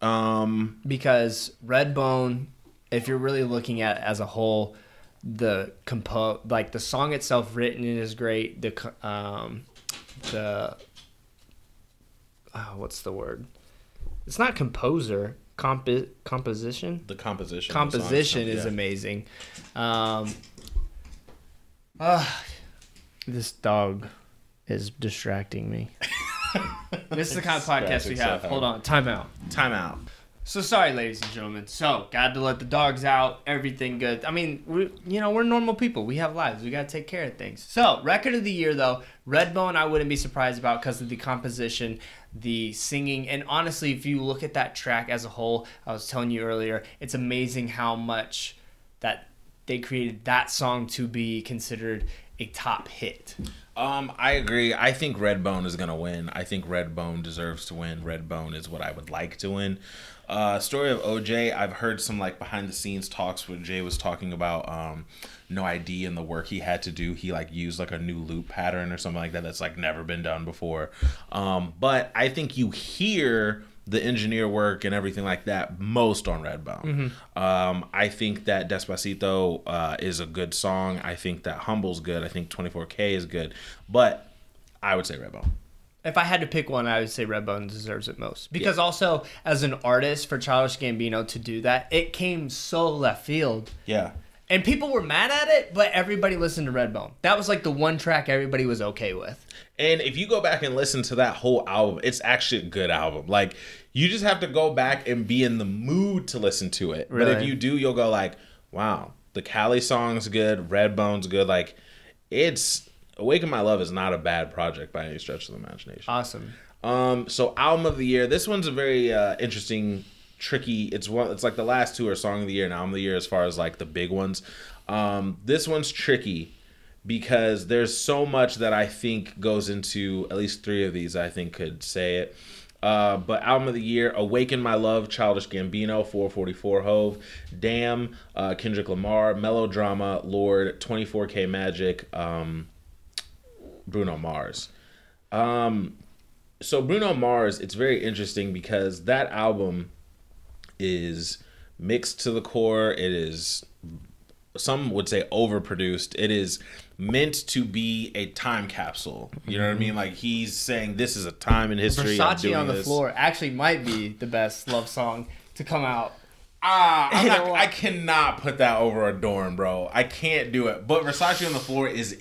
Because Redbone, if you're really looking at it as a whole, the song itself written is great. What's the word? It's not composer. Composition. The composition. Composition is amazing. This dog is distracting me. This is the kind of podcast we have. Hold on. Time out. So sorry, ladies and gentlemen. So got to let the dogs out. Everything good. I mean, we're normal people. We have lives. We got to take care of things. So record of the year though, Redbone, I wouldn't be surprised about because of the composition, the singing, and honestly, if you look at that track as a whole, I was telling you earlier, it's amazing how much that they created that song to be considered a top hit. I agree. I think Redbone is gonna win. I think Redbone deserves to win. Redbone is what I would like to win. Story of OJ, I've heard some like behind the scenes talks where Jay was talking about No ID and the work he had to do. He like used like a new loop pattern or something like that that's like never been done before. But I think you hear the engineer work and everything like that most on Redbone. Mm-hmm. I think that Despacito is a good song. I think that Humble's good. I think 24K is good. But I would say Redbone. If I had to pick one, I would say Redbone deserves it most. Because also, as an artist, for Childish Gambino to do that, it came so left field. Yeah. And people were mad at it, but everybody listened to Redbone. That was like the one track everybody was okay with. And if you go back and listen to that whole album, it's actually a good album. Like, you just have to go back and be in the mood to listen to it. Really? But if you do, you'll go like, wow, the Cali song's good, Redbone's good. Like, it's... Awaken My Love is not a bad project by any stretch of the imagination. Awesome. So album of the year. This one's a very interesting, tricky. It's like the last two are song of the year and album of the year as far as like the big ones. This one's tricky because there's so much that I think goes into at least three of these. I think could say it. But album of the year: Awaken My Love, Childish Gambino, 444 Hove, Damn, Kendrick Lamar, Melodrama, Lord, 24K Magic, Bruno Mars. So Bruno Mars, it's very interesting because that album is mixed to the core. It is, some would say, overproduced. It is meant to be a time capsule. You know what I mean? Like, he's saying this is a time in history. Versace on the Floor actually might be the best love song to come out. I cannot put that over Adorn, bro. I can't do it. But Versace on the Floor is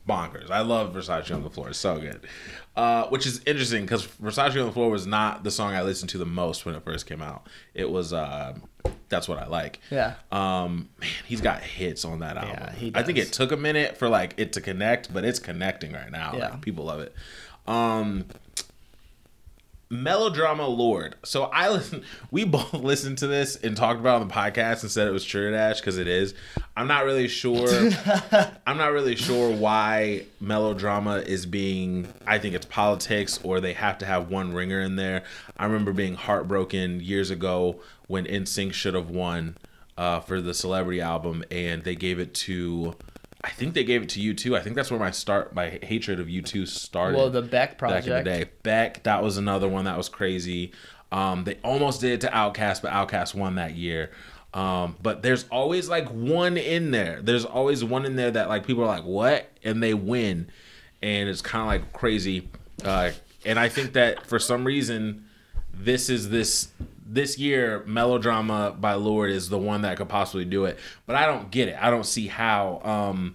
bonkers. I love Versace on the Floor. It's so good. Which is interesting because Versace on the Floor was not the song I listened to the most when it first came out. It was That's What I Like. Yeah. Man, he's got hits on that album. Yeah, he does. I think it took a minute for like it to connect, but it's connecting right now. Yeah. Like, people love it. Melodrama Lord. So we both listened to this and talked about it on the podcast and said it was Trinidash because it is. I'm not really sure. I'm not really sure why Melodrama is being. I think it's politics, or they have to have one ringer in there. I remember being heartbroken years ago when NSYNC should have won for the Celebrity album, and they gave it to. I think they gave it to U2. I think that's where my hatred of U2 started. Well, the Beck project. Back in the day. Beck, that was another one that was crazy. They almost did it to Outkast, but Outkast won that year. But there's always like one in there. There's always one in there that like people are like, what? And they win. And it's kind of like crazy. And I think that for some reason, this year, Melodrama by Lord is the one that could possibly do it. But I don't get it. I don't see how.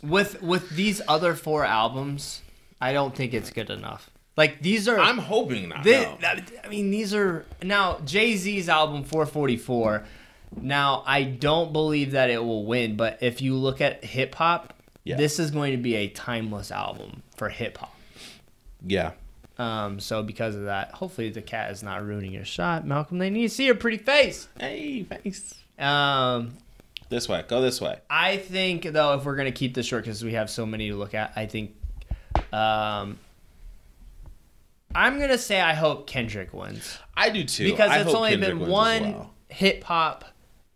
With these other 4 albums, I don't think it's good enough. Like, these are... I'm hoping not. No. I mean, these are... Now, Jay-Z's album, 444, now, I don't believe that it will win, but if you look at hip-hop, this is going to be a timeless album for hip-hop. Yeah. So because of that, hopefully the cat is not ruining your shot. Malcolm, they need to see your pretty face. Hey, face. This way. Go this way. I think, though, if we're going to keep this short because we have so many to look at, I think... I'm going to say I hope Kendrick wins. I do, too. Because it's only been one hip-hop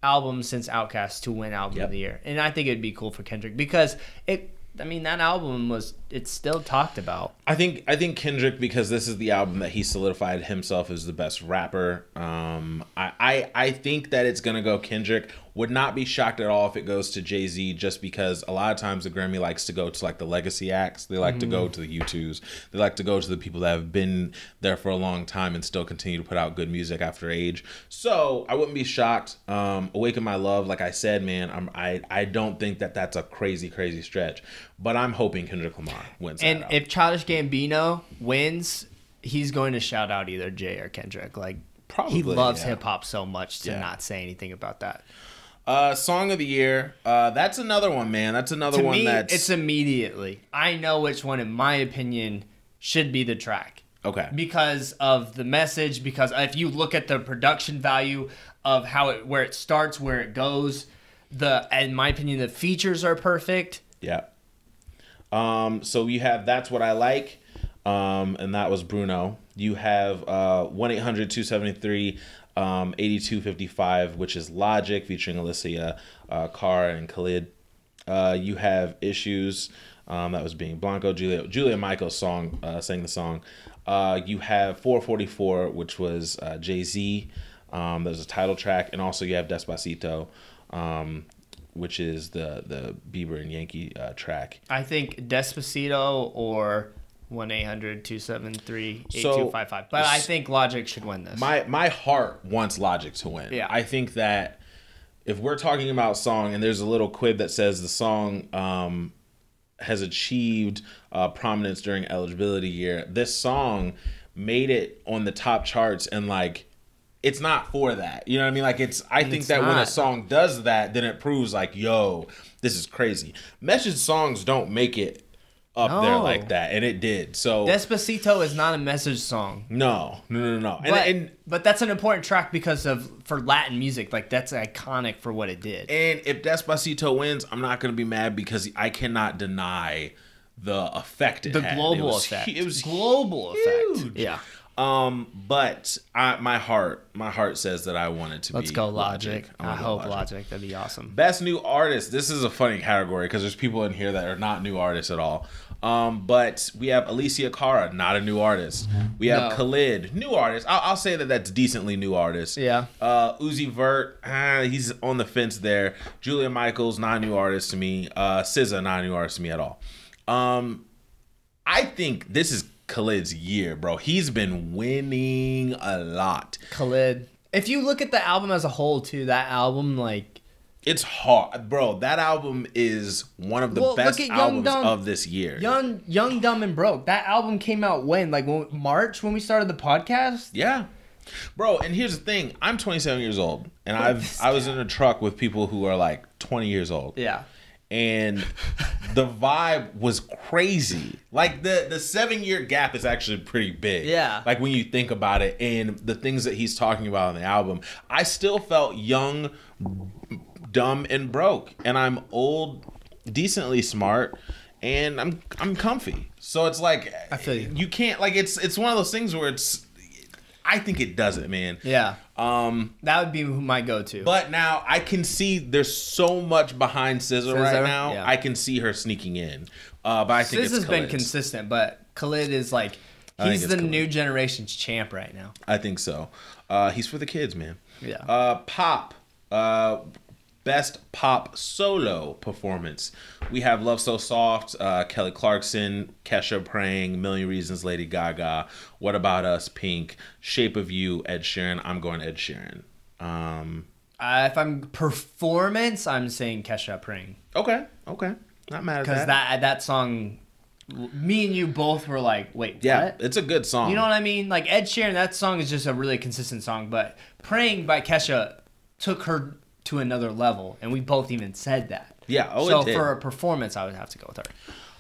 album since Outkast to win Album of the Year. And I think it'd be cool for Kendrick because that album it's still talked about. I think Kendrick, because this is the album that he solidified himself as the best rapper. I think that it's gonna go Kendrick. Would not be shocked at all if it goes to Jay-Z, just because a lot of times the Grammy likes to go to like the legacy acts. They like to go to the U2s. They like to go to the people that have been there for a long time and still continue to put out good music after age. So I wouldn't be shocked. Awaken My Love, like I said, man, I don't think that that's a crazy stretch, but I'm hoping Kendrick Lamar wins. And if Childish Gambino wins, he's going to shout out either Jay or Kendrick. Like, probably, he loves hip hop so much to not say anything about that. Song of the Year. That's another one, man. That's another one that's... It's immediately. I know which one, in my opinion, should be the track. Okay. Because of the message, because if you look at the production value of where it starts, where it goes, in my opinion, the features are perfect. Yeah. So you have That's What I Like, and that was Bruno. You have 1-800-273 8255, which is Logic featuring Alicia Cara and Khalid. You have Issues, that was being Blanco. Julia Michaels sang the song. You have 444, which was Jay-Z. There's a title track, and also you have Despacito, which is the Bieber and Yankee track. I think Despacito or 1-800-273-8255. But I think Logic should win this. My heart wants Logic to win. Yeah. I think that if we're talking about song, and there's a little quib that says the song has achieved prominence during eligibility year, this song made it on the top charts, and like, it's not for that. You know what I mean? Like, I think that when a song does that, then it proves like, yo, this is crazy. Message songs don't make it up there like that, and it did. So Despacito is not a message song. No. But that's an important track because for Latin music, like, that's iconic for what it did. And if Despacito wins, I'm not going to be mad because I cannot deny the effect it had. Global effect. It was global huge. Effect. Yeah. But my heart says that I want it to be. Let's go Logic. I hope Logic. That'd be awesome. Best new artist. This is a funny category because there's people in here that are not new artists at all. But we have Alicia Cara, not a new artist. We have Khalid, new artist. I'll say that that's decently new artist. Yeah. Uzi Vert, he's on the fence there. Julia Michaels, not a new artist to me. SZA, not a new artist to me at all. I think this is Khalid's year, bro. He's been winning a lot. Khalid. If you look at the album as a whole, too, that album, like... It's hard. Bro, that album is one of the best albums of this year. Young, Dumb, and Broke. That album came out when? Like, March, when we started the podcast? Yeah. Bro, and here's the thing. I'm 27 years old, and I was in a truck with people who are, like, 20 years old. Yeah. and the vibe was crazy. Like the 7-year gap is actually pretty big. Yeah. Like when you think about it, and the things that he's talking about on the album, I still felt young, dumb, and broke, and I'm old, decently smart, and I'm comfy. So it's like, I feel you. You can't, like, it's one of those things where I think it does it, man. Yeah. That would be my go-to. But now I can see there's so much behind SZA right now. Yeah. I can see her sneaking in. But I think SZA's it's been Khaled's. consistent, but Khalid is like, he's the new generation's champ right now. I think so. He's for the kids, man. Yeah. Pop. Best pop solo performance. We have Love So Soft, Kelly Clarkson, Kesha Praying, Million Reasons, Lady Gaga, What About Us, Pink, Shape of You, Ed Sheeran. I'm going Ed Sheeran. If I'm performance, I'm saying Kesha Praying. Okay. Not mad at that. Because that song, me and you both were like, wait, Yeah, what? it's a good song. You know what I mean? Like Ed Sheeran, that song is just a really consistent song, but Praying by Kesha took her to another level, and we both even said that. Yeah, so it did. for a performance, I would have to go with her.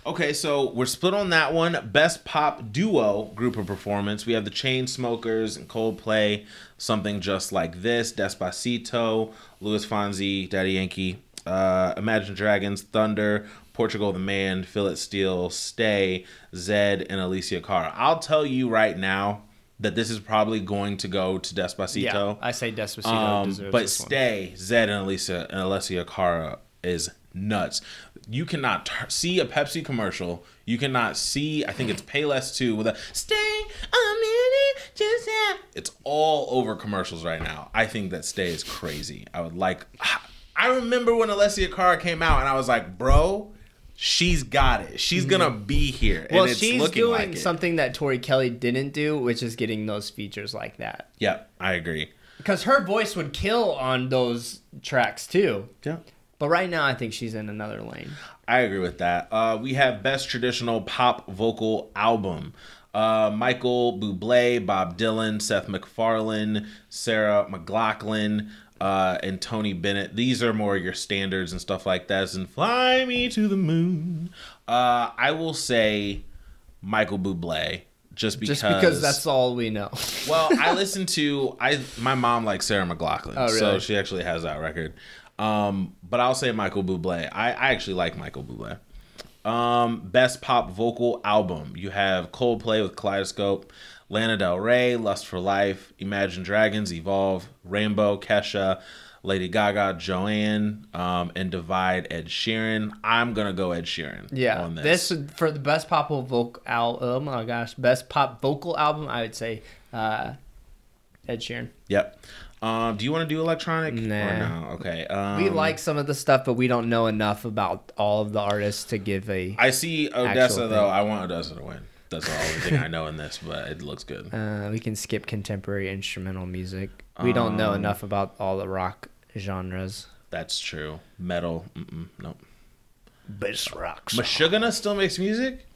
Okay, so we're split on that one. Best pop duo group of performance. We have the Chainsmokers and Coldplay, Something Just Like This, Despacito, Louis Fonsi, Daddy Yankee, Imagine Dragons, Thunder, Portugal the Man, Feel It Steel, Stay, Zed, and Alicia Cara. I'll tell you right now that this is probably going to go to Despacito. Yeah, I say Despacito deserves but this one. Stay, Zed, and Alicia Cara is nuts. You cannot see a Pepsi commercial. You cannot see, I think it's Payless 2 with a Stay a minute, just yeah. It's all over commercials right now. I think that Stay is crazy. I remember when Alicia Cara came out and I was like, bro, she's got it. She's gonna be here. Well, and it's she's looking doing like it. something that Tori Kelly didn't do, which is getting those features like that. Yep, I agree. Because her voice would kill on those tracks too. Yeah. But right now, I think she's in another lane. I agree with that. We have Best Traditional Pop Vocal Album. Michael Bublé, Bob Dylan, Seth MacFarlane, Sarah McLachlan, and Tony Bennett. These are more your standards and stuff like that. And Fly Me to the Moon. I will say Michael Bublé. Just because that's all we know. Well, my mom likes Sarah McLachlan. Oh, really? So she actually has that record. But I'll say Michael Bublé. I actually like Michael Bublé. Best Pop Vocal Album. You have Coldplay with Kaleidoscope, Lana Del Rey, Lust for Life, Imagine Dragons, Evolve, Rainbow, Kesha, Lady Gaga, Joanne, and Divide, Ed Sheeran. I'm going to go Ed Sheeran on this. This for the best pop vocal album, oh my gosh, best pop vocal album, I would say Ed Sheeran. Yep. Do you want to do electronic? Nah. Or no? Okay. We like some of the stuff, but we don't know enough about all of the artists to give a... I see Odessa, thing. though. I want Odessa to win. That's the only thing I know in this, but it looks good. We can skip contemporary instrumental music. We don't know enough about all the rock genres. That's true. Metal. Nope. Best rock song. Meshuggah still makes music?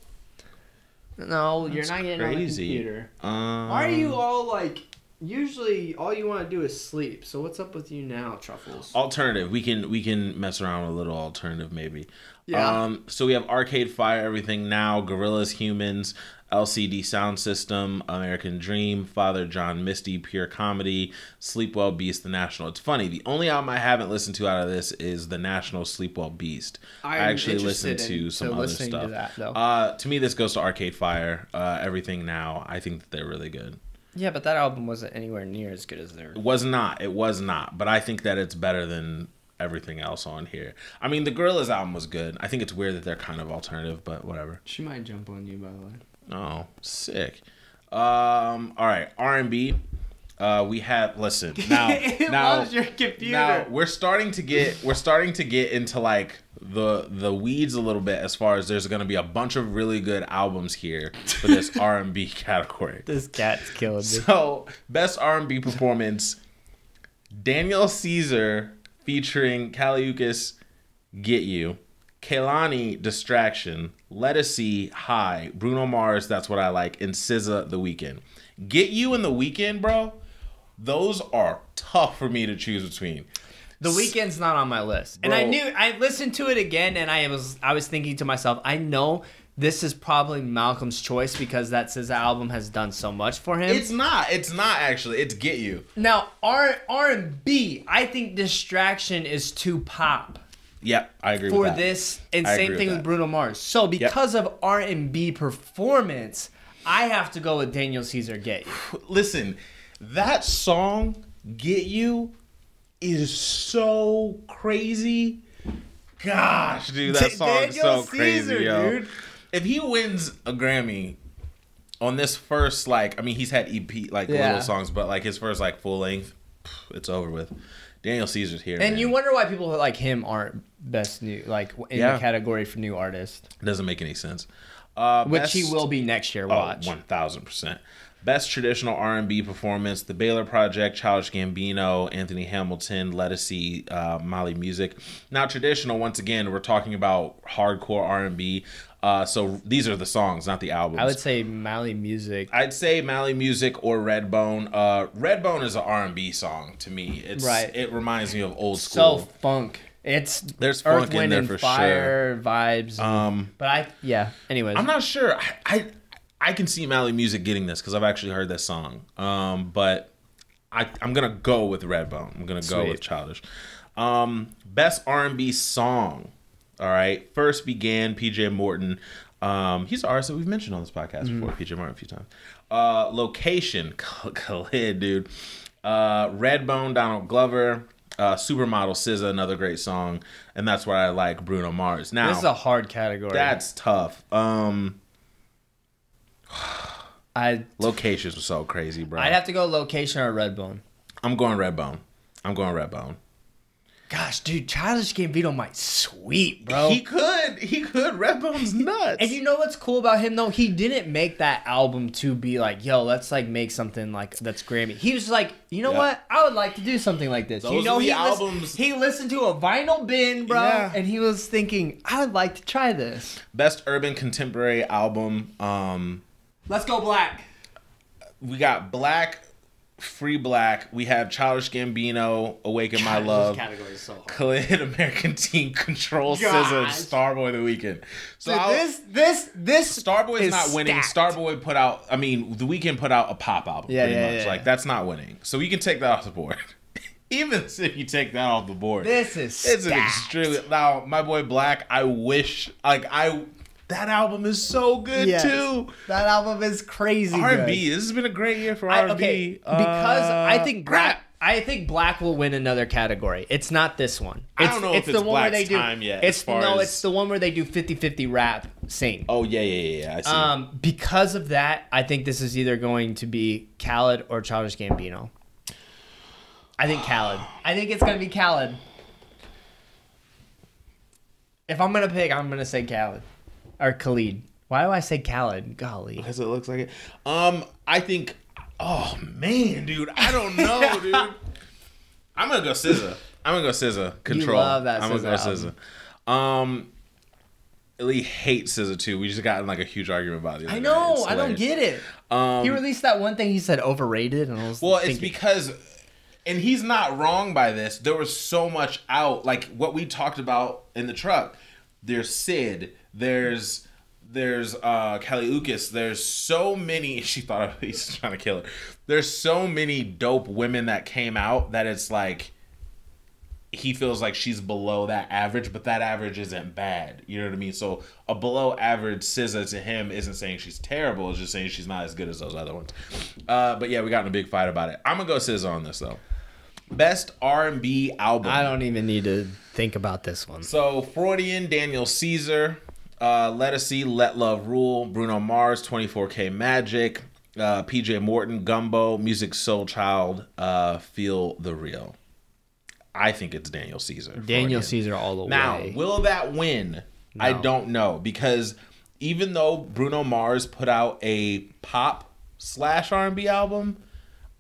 No, you're not getting crazy. on the computer. Why are you all like... Usually, all you want to do is sleep. So what's up with you now, Truffles? Alternative. We can mess around with a little alternative, maybe. Yeah. So we have Arcade Fire, Everything Now, Gorillaz, Humans, LCD Sound System, American Dream, Father John Misty, Pure Comedy, Sleepwell Beast, The National. It's funny. The only album I haven't listened to out of this is The National, Sleepwell Beast. I actually listened to some other stuff. To that, though. To me, this goes to Arcade Fire, Everything Now. I think that they're really good. Yeah, but that album wasn't anywhere near as good as theirs. It was not. But I think that it's better than everything else on here. I mean, the Gorillaz album was good. I think it's weird that they're kind of alternative, but whatever. She might jump on you, by the way. Oh, sick. All right, R&B. We have now loves your computer. Now we're starting to get into like the weeds a little bit as far as there's going to be a bunch of really good albums here for this R&B category. This cat's killing me. So, best R&B performance: Daniel Caesar featuring Kaliukas, Get You, Kehlani, Distraction, Lettucey, High, Bruno Mars, That's What I Like, and SZA, The Weeknd. Get You and The Weeknd, bro, those are tough for me to choose between. The Weeknd's not on my list. Bro. And I listened to it again, and I was thinking to myself, I know this is probably Malcolm's choice because that SZA album has done so much for him. It's not actually. It's Get You. Now, R&B, I think Distraction is too pop. Yep, I agree with that. For this, and I same agree thing with with that. Bruno Mars. So because of R&B performance, I have to go with Daniel Caesar, Get You. Listen, that song, Get You, is so crazy. Gosh, dude, that song is so crazy, yo. Dude. If he wins a Grammy on this first, like, I mean, he's had EP, like, little songs, but, like, his first, like, full length, it's over with. Daniel Caesar's here, and man. you wonder why people like him aren't best new, like, in the category for new artist. Doesn't make any sense. Which he will be next year, watch. 1,000%. Best traditional R&B performance: The Baylor Project, Childish Gambino, Anthony Hamilton, Lettucey, Mali Music. Now, traditional, once again, we're talking about hardcore R&B. So these are the songs, not the albums. I would say Mali Music. I'd say Mali Music or Redbone. Redbone is an R&B song to me. It reminds me of old school. So funk. There's funk Earth, in Wind, there and for Fire vibes. But anyways. I'm not sure. I can see Mali Music getting this because I've actually heard this song. But I'm going to go with Redbone. I'm going to go with Childish. Best R&B song. All right. First Began, PJ Morton. He's an artist that we've mentioned on this podcast before, PJ Morton, a few times. Location, Khalid, dude. Redbone, Donald Glover. Supermodel, SZA, another great song. And that's why I like Bruno Mars. Now, this is a hard category. That's tough. Locations were so crazy, bro. I'd have to go Location or Redbone. I'm going Redbone. Gosh, dude, Childish Gambino might sweep, bro. He could. Redbone's nuts. And you know what's cool about him though? He didn't make that album to be like, yo, let's like make something like that's Grammy. He was like, you know what? I would like to do something like this. Those are the albums. He listened to a vinyl bin, bro, and he was thinking, I would like to try this. Best urban contemporary album. Let's go Black. We got Black. Free Black. We have Childish Gambino, Awaken My Love. This category is so hard. Khalid, American Teen, Control, SZA, Starboy, The Weeknd. So this Starboy is not winning. Stacked. Starboy put out. I mean, The Weeknd put out a pop album. Pretty much. Like that's not winning. So you can take that off the board. Even if you take that off the board, this is it's an extremely now. My boy Black. I wish that album is so good too. That album is crazy. R&B. This has been a great year for R&B. Okay, because I think Black will win another category. It's not this one. I don't know if it's Black's time yet. It's the one where they do 50-50 rap sing. Oh yeah. I see. Because of that, I think this is either going to be Khaled or Childish Gambino. I think Khaled. I think it's gonna be Khaled. If I'm gonna pick, I'm gonna say Khaled. Or Khalid. Why do I say Khaled? Golly. Because it looks like it. I think. Oh man, dude. I don't know, dude. I'm gonna go SZA. Control. You love that. I'm gonna go SZA. Really hate SZA too. We just got in like a huge argument about it. I know. I don't get it. He released that one thing. He said overrated, and I was it's because, and he's not wrong by this. There was so much out, like what we talked about in the truck. There's Sid. There's Kali Uchis. There's so many. She thought he's trying to kill her. There's so many dope women that came out that it's like he feels like she's below that average, but that average isn't bad. You know what I mean? So a below average SZA to him isn't saying she's terrible. It's just saying she's not as good as those other ones. But yeah, we got in a big fight about it. I'm gonna go SZA on this though. Best R&B album. I don't even need to think about this one. So Freudian, Daniel Caesar. Lettucey, Let Love Rule, Bruno Mars, 24K Magic, PJ Morton, Gumbo, Music Soul Child, Feel the Real. I think it's Daniel Caesar. Daniel Caesar all the way. Now, will that win? No. I don't know, because even though Bruno Mars put out a pop/R&B album,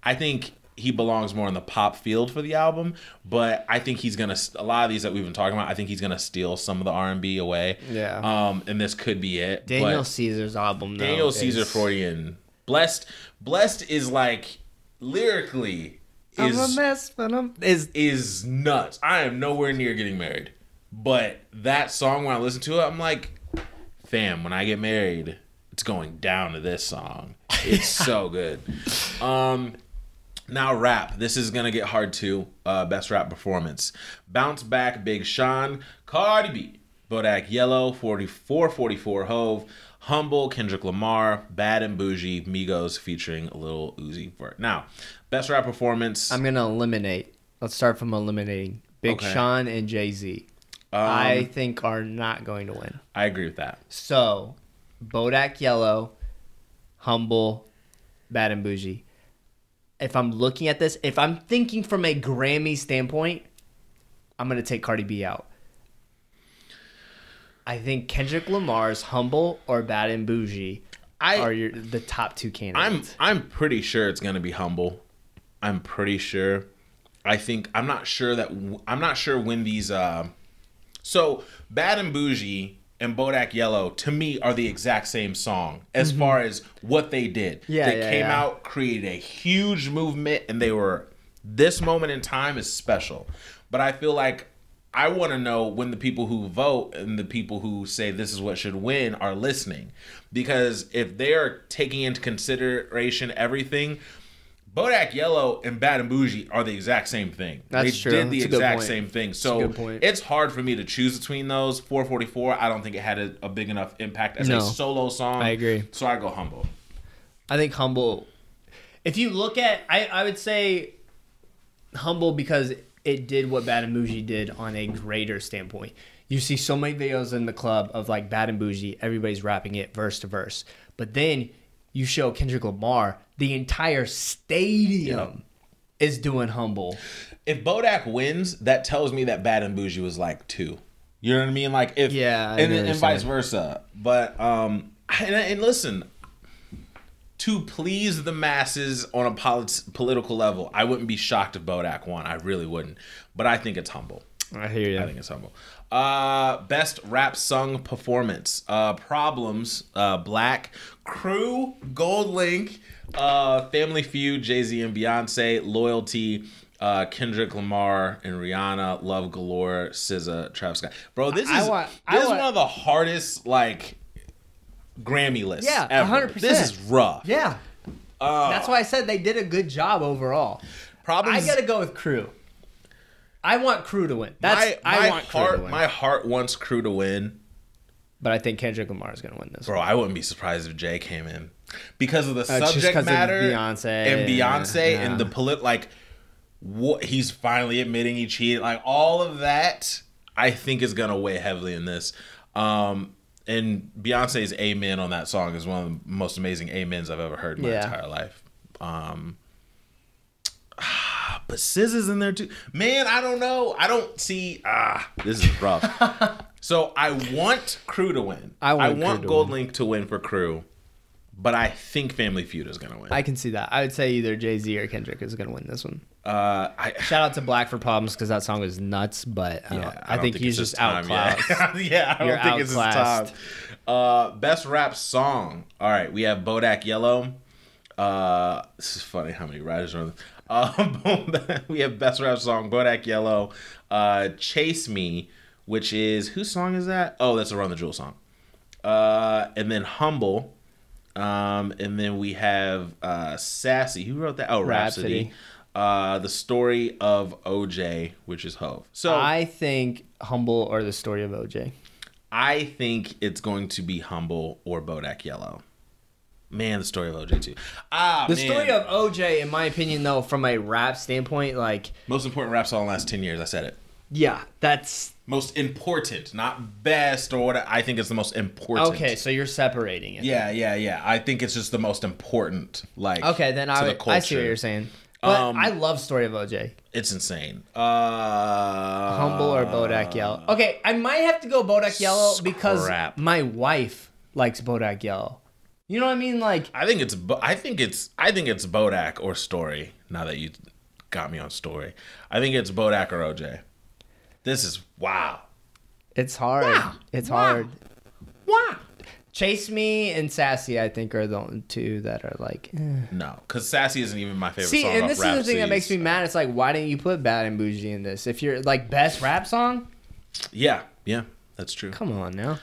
I think he belongs more in the pop field for the album, but I think he's gonna. A lot of these that we've been talking about, I think he's gonna steal some of the R&B away. Yeah. And this could be it. Daniel Caesar's album. Daniel Caesar, Freudian, Blessed is like lyrically, I'm a mess, but is nuts. I am nowhere near getting married. But that song, when I listen to it, I'm like, fam, when I get married, it's going down to this song. It's so good. Now rap. This is gonna get hard too. Best rap performance. Bounce Back, Big Sean, Cardi B, Bodak Yellow, 44 Hove, Humble, Kendrick Lamar, Bad and Bougie, Migos featuring Lil Uzi Vert. Now, best rap performance. I'm gonna eliminate. Let's start from eliminating Big Sean and Jay-Z. I think are not going to win. I agree with that. So, Bodak Yellow, Humble, Bad and Bougie. If I'm looking at this, if I'm thinking from a Grammy standpoint, I'm going to take Cardi B out. I think Kendrick Lamar's Humble or Bad and Bougie are the top two candidates. I'm pretty sure it's going to be Humble. I'm pretty sure. I'm not sure when these so Bad and Bougie and Bodak Yellow to me are the exact same song as far as what they did. They came out, created a huge movement, and this moment in time is special. But I feel like I want to know when the people who vote and the people who say this is what should win are listening. Because if they are taking into consideration everything, Bodak Yellow and Bad and Bougie are the exact same thing. They did the exact same thing. So it's hard for me to choose between those. 444, I don't think it had a big enough impact as a solo song. I agree. So I go Humble. I think Humble, if you look at, I would say Humble because it did what Bad and Bougie did on a greater standpoint. You see so many videos in the club of like Bad and Bougie, everybody's rapping it verse to verse. But then you show Kendrick Lamar, the entire stadium is doing Humble. If Bodak wins, that tells me that Bad and Bougie was like 2. You know what I mean? Like if and vice versa. But and listen, to please the masses on a political level, I wouldn't be shocked if Bodak won. I really wouldn't. But I think it's Humble. I hear you. I think it's Humble. Best rap sung performance. Problems, Black, Crew, Gold Link, Family Feud, Jay-Z and Beyonce, Loyalty, Kendrick Lamar and Rihanna, Love Galore, SZA, Travis Scott. Bro, this is one of the hardest like Grammy lists ever. 100%. This is rough. Yeah. That's why I said they did a good job overall. I got to go with Crew. I want Crew to win. My heart wants Crew to win. But I think Kendrick Lamar is going to win this. Bro, I wouldn't be surprised if Jay came in. Because of the subject matter. Beyonce. And the what he's finally admitting he cheated. Like, all of that, I think is going to weigh heavily in this. And Beyonce's amen on that song is one of the most amazing amens I've ever heard in my entire life. But SZA's in there too. Man, I don't know. I don't see. This is rough. So I want Crew to win. I want Gold Link to win for Crew. But I think Family Feud is going to win. I can see that. I would say either Jay-Z or Kendrick is going to win this one. Shout out to Black for Problems because that song was nuts. But I think he's just outclassed. I don't think it's his time. Best rap song. All right, we have Bodak Yellow. This is funny how many writers are on this. We have best rap song, Bodak Yellow, Chase Me, which is, whose song is that? Oh, that's a Run the Jewel song. And then Humble. And then we have Sassy. Who wrote that? Oh, Rhapsody. The Story of OJ, which is Hove. So I think Humble or The Story of OJ. I think it's going to be Humble or Bodak Yellow. Man, The Story of OJ too. The Story of OJ, in my opinion, though, from a rap standpoint, like most important rap song in the last 10 years. I said it. Yeah, that's most important, not best or what. I think it's the most important. Okay, so you're separating it. Yeah. I think it's just the most important. Like, okay, then I see what you're saying. But I love Story of OJ. It's insane. Humble or Bodak Yellow. Okay, I might have to go Bodak Yellow because my wife likes Bodak Yellow. You know what I mean? Like, I think it's Bodak or Story. Now that you got me on Story, I think it's Bodak or OJ. This is wow. It's hard. It's hard. Wow. Chase Me and Sassy, I think, are the only two that are like. No, because Sassy isn't even my favorite See, song. and this is the thing that makes me mad. It's like, why didn't you put Bad and Bougie in this? If you're like best rap song. Yeah, that's true. Come on now.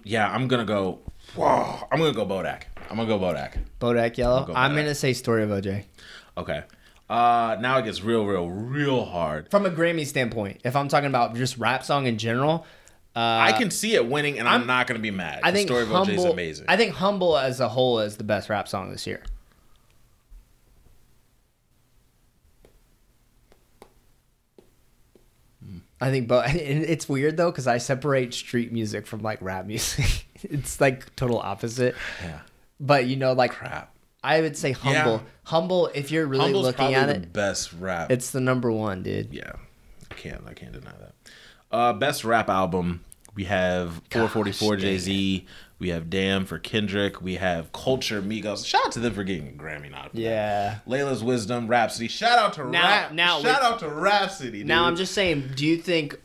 Yeah, I'm gonna go. I'm gonna go Bodak. Bodak Yellow. I'm gonna say Story of OJ. Okay. Now it gets real hard. From a Grammy standpoint, if I'm talking about just rap song in general, I can see it winning, and I'm not gonna be mad. I think Story of OJ is amazing. I think Humble as a whole is the best rap song this year. I think, but it's weird though because I separate street music from like rap music. It's like total opposite. Yeah. But like Crap. I would say Humble. Yeah. Humble, if you're really Humble's looking at the it, best rap. it's the number one, dude. Yeah, I can't deny that. Best rap album. We have 444 Jay-Z. We have Damn for Kendrick. We have Culture Migos. Shout out to them for getting a Grammy nod. Yeah. Layla's Wisdom, Rhapsody. Shout out to Rhapsody. Dude. Now I'm just saying, do you think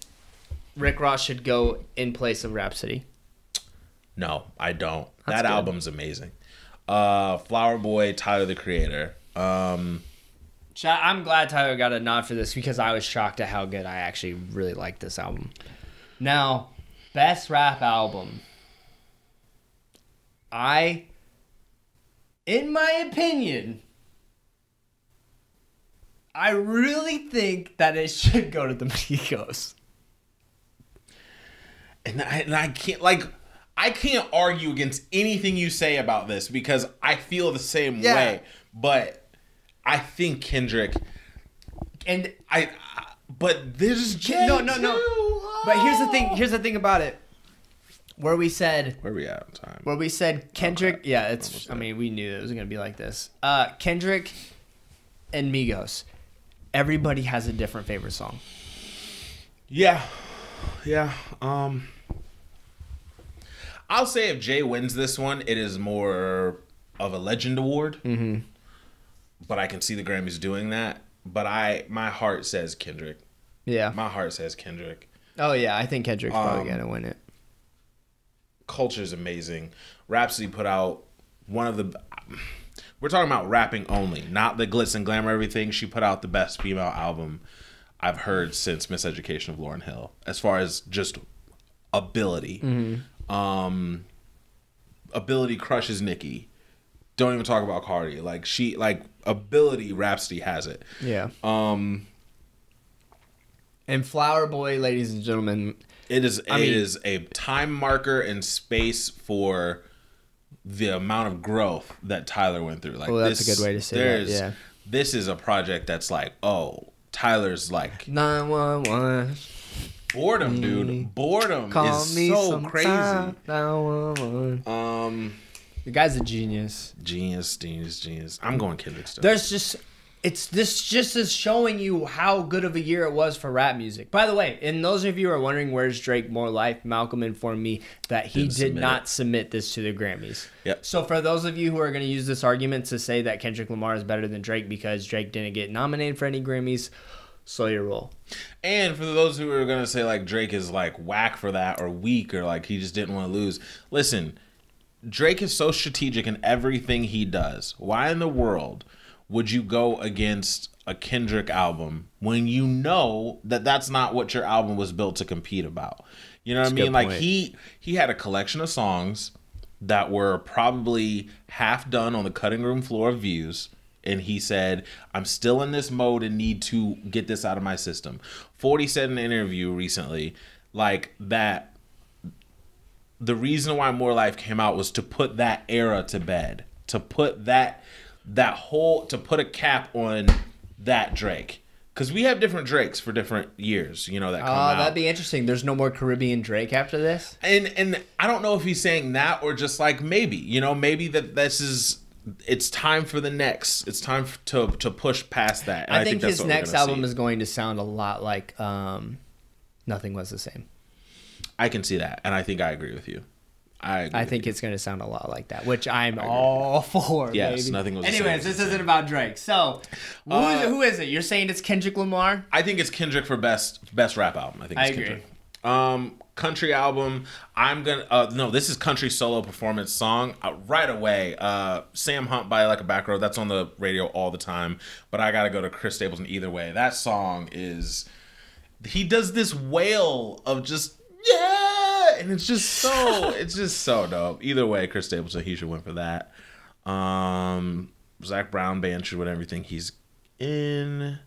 Rick Ross should go in place of Rhapsody? No, I don't. That's that good. album's amazing. Flower Boy, Tyler the Creator. I'm glad Tyler got a nod for this because I was shocked at how good I actually really liked this album. Now, best rap album. In my opinion, I really think that it should go to the Migos. And I can't argue against anything you say about this because I feel the same way. But I think Kendrick but there's Jay No. too. But here's the thing about it. Where we at on time? Where we said Kendrick, Okay. yeah, we knew it was going to be like this. Kendrick and Migos. Everybody has a different favorite song. Yeah. I'll say if Jay wins this one, it is more of a legend award. Mm-hmm. But I can see the Grammys doing that. But my heart says Kendrick. Yeah. My heart says Kendrick. Oh, yeah. I think Kendrick's probably going to win it. Culture's amazing. Rhapsody put out one of the... We're talking about rapping only, not the glitz and glamour everything. She put out the best female album I've heard since Miseducation of Lauryn Hill. As far as just ability. Mm-hmm. Ability crushes Nicki. Don't even talk about Cardi. Ability, Rhapsody has it. Yeah. And Flower Boy, ladies and gentlemen... It is a time marker and space for the amount of growth that Tyler went through. That's a good way to say that. Yeah. This is a project that's like, Tyler's like 911. Boredom, dude. Boredom Call is me so crazy. 911. The guy's a genius. Genius. I'm going Kendrick still. This just is showing you how good of a year it was for rap music. By the way, and those of you who are wondering where's Drake More Life, Malcolm informed me that he did not submit this to the Grammys. Yep. So for those of you who are going to use this argument to say that Kendrick Lamar is better than Drake because Drake didn't get nominated for any Grammys, slow your roll. And for those who are going to say Drake is whack for that or weak or he just didn't want to lose, listen, Drake is so strategic in everything he does. Why in the world would you go against a Kendrick album when you know that that's not what your album was built to compete about? You know what I mean? He had a collection of songs that were probably half done on the cutting room floor of Views, and he said, I'm still in this mode and need to get this out of my system. 40 said in an interview recently, that the reason why More Life came out was to put that era to bed, to put to put a cap on that Drake. Because we have different Drakes for different years, that come out. That'd be interesting. There's no more Caribbean Drake after this? And I don't know if he's saying that or just maybe, maybe that it's time for the next. It's time to push past that. And I think that's his what we're next gonna album see. is going to sound a lot like Nothing Was the Same. I can see that, and I think I agree with you. I think it's going to sound a lot like that, which I'm all for. Yes, baby. Nothing Was the Same. Anyways, this isn't about Drake. So, who is it? You're saying it's Kendrick Lamar? I think it's Kendrick for best rap album. I think it's agree. Kendrick. Country album. I'm gonna no, this is country solo performance song right away. Sam Hunt by Like a Back Road. That's on the radio all the time. But I gotta go to Chris Stapleton either way. That song is. He does this wail of just yeah, and it's just so dope. Either way, Chris Stapleton, he should win for that. Zach Brown Band should win everything he's in.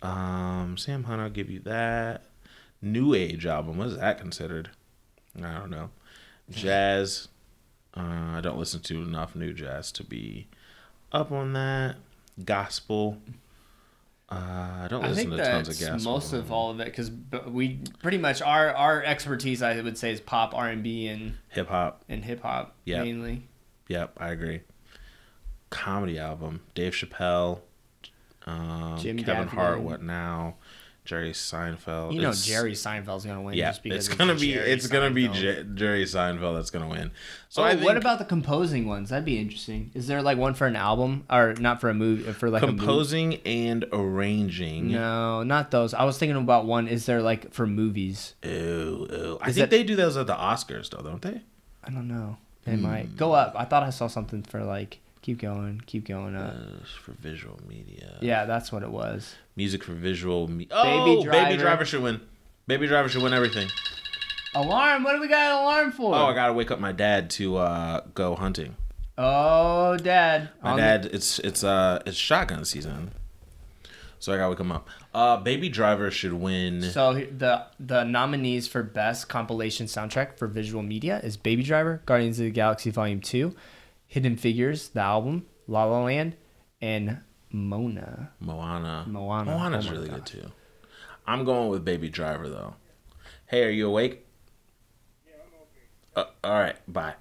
Sam Hunt, I'll give you that. New Age album, what is that considered? I don't know. Jazz, I don't listen to enough new jazz to be up on that. Gospel, I don't listen to tons of gospel. Most of all of it, because we pretty much our expertise, I would say, is pop, R&B, and hip hop. Mainly. Yep, I agree. Comedy album, Dave Chappelle, Jim Kevin Gaffigan. Hart, What Now? Jerry Seinfeld. You know Jerry Seinfeld's gonna win. Yeah, just because it's gonna be Jerry Seinfeld that's gonna win. So I think, what about the composing ones? That'd be interesting. Is there like one for an album or not for a movie? For like composing and arranging? No, not those. I was thinking about one. Is there like for movies? Ew. I think they do those at the Oscars though, don't they? I don't know. They might go up. I thought I saw something for like keep going up. For visual media. Yeah, that's what it was. Music for visual media. Oh, Baby Driver should win. Baby Driver should win everything. Alarm? What do we got an alarm for? Oh, I gotta wake up my dad to go hunting. Oh, Dad. My dad, it's shotgun season, so I gotta wake him up. Baby Driver should win. So the nominees for best compilation soundtrack for visual media is Baby Driver, Guardians of the Galaxy Volume 2, Hidden Figures, the album, La La Land, and Moana. Moana's really good too. I'm going with Baby Driver though. Hey, are you awake? Yeah, I'm okay. All right, bye.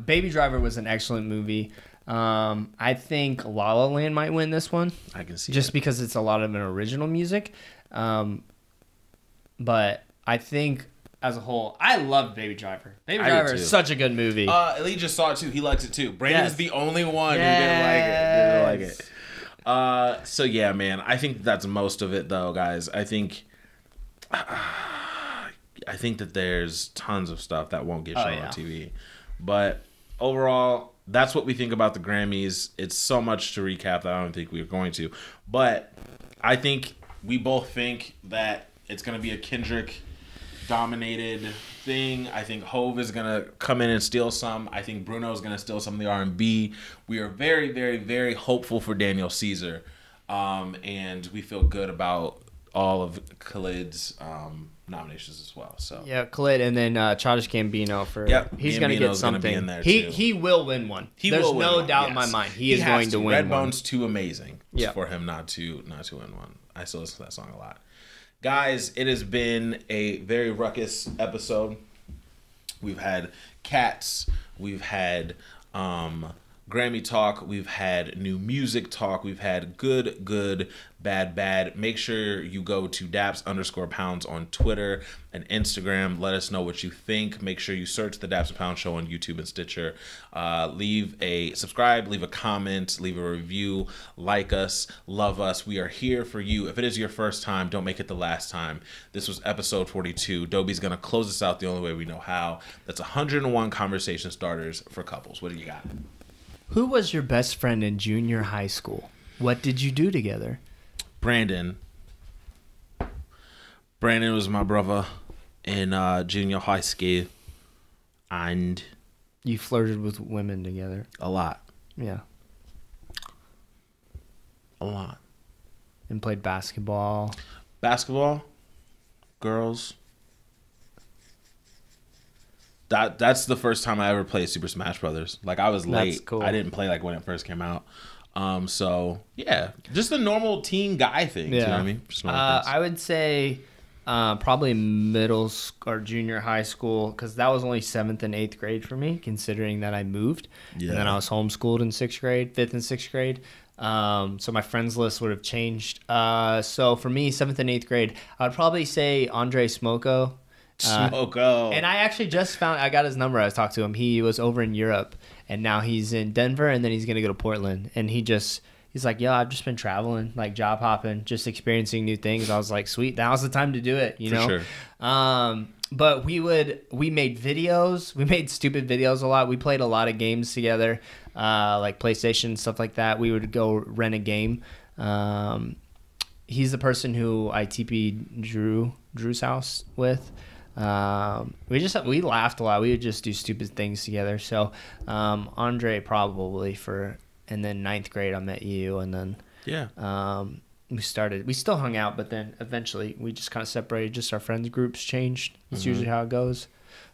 Baby Driver was an excellent movie. I think La La Land might win this one. I can see just it. because it's a lot of an original music. But I think as a whole, I love Baby Driver. Baby Driver is such a good movie. Lee just saw it too. He likes it too. Brandon's the only one who didn't like it. So yeah, man. I think that's most of it though, guys. I think that there's tons of stuff that won't get shown on TV. But overall, that's what we think about the Grammys. It's so much to recap that I don't think we're going to. But I think we both think that it's going to be a Kendrick dominated thing. I think Hove is going to come in and steal some. I think Bruno is going to steal some of the R&B. We are very, very, very hopeful for Daniel Caesar. And we feel good about all of Khalid's nominations as well. So yeah, Khalid, and then Childish Gambino for he's going to get something. Gonna be in there he will win one. There's no doubt in my mind. He is going to win. Redbone's too amazing for him not to win one. I still listen to that song a lot. Guys, it has been a very ruckus episode. We've had cats, we've had Grammy talk, we've had new music talk, we've had good, bad. Make sure you go to Daps_pounds on Twitter and Instagram. Let us know what you think. Make sure you search the Daps and Pound Show on YouTube and Stitcher. Subscribe, leave a comment, leave a review, like us, love us. We are here for you. If it is your first time, don't make it the last time. This was episode 42. Dobie's going to close us out the only way we know how. That's 101 conversation starters for couples. What do you got? Who was your best friend in junior high school? What did you do together? Brandon was my brother in junior high school, and you flirted with women together a lot. Yeah, a lot. And played basketball, girls. That's the first time I ever played Super Smash Brothers. Like, I was late. That's cool. I didn't play like when it first came out. So yeah, just a normal teen guy thing. Yeah. You know what I mean? Just I would say probably middle or junior high school, because that was only 7th and 8th grade for me, considering that I moved. Yeah. And then I was homeschooled in 6th grade, 5th and 6th grade. So my friends list would have changed. So for me, 7th and 8th grade, I would probably say Andre Smoko. And I actually just I got his number. I talked to him. He was over in Europe, and now he's in Denver, and then he's gonna go to Portland. And he's He's like, yo, I've just been traveling, like job hopping, just experiencing new things. I was like, sweet, now's the time to do it, you know? Sure. But we made videos. We made stupid videos a lot. We played a lot of games together, like PlayStation, stuff like that. We would go rent a game. He's the person who I TP'd Drew's house with. We laughed a lot. We would just do stupid things together. So Andre probably and then 9th grade I met you, and then we still hung out, but then eventually we just kind of separated. Just our friends groups changed. That's usually how it goes.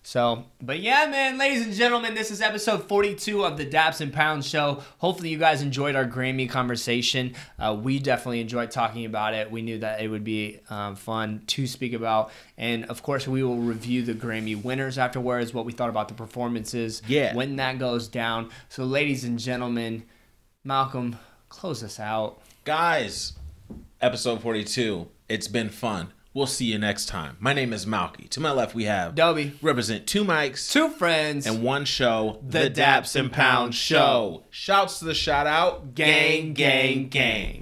So, but yeah, man, ladies and gentlemen, this is episode 42 of the Daps and Pounds show. Hopefully you guys enjoyed our Grammy conversation. We definitely enjoyed talking about it. We knew that it would be fun to speak about. And of course, we will review the Grammy winners afterwards, what we thought about the performances, when that goes down. So ladies and gentlemen, Malcolm, close us out. Guys, episode 42. It's been fun. We'll see you next time. My name is Malky. To my left, we have Dobby. Represent 2 mics, 2 friends, and 1 show, The Daps and Pounds Show. Shouts to the shout out. Gang, gang, gang.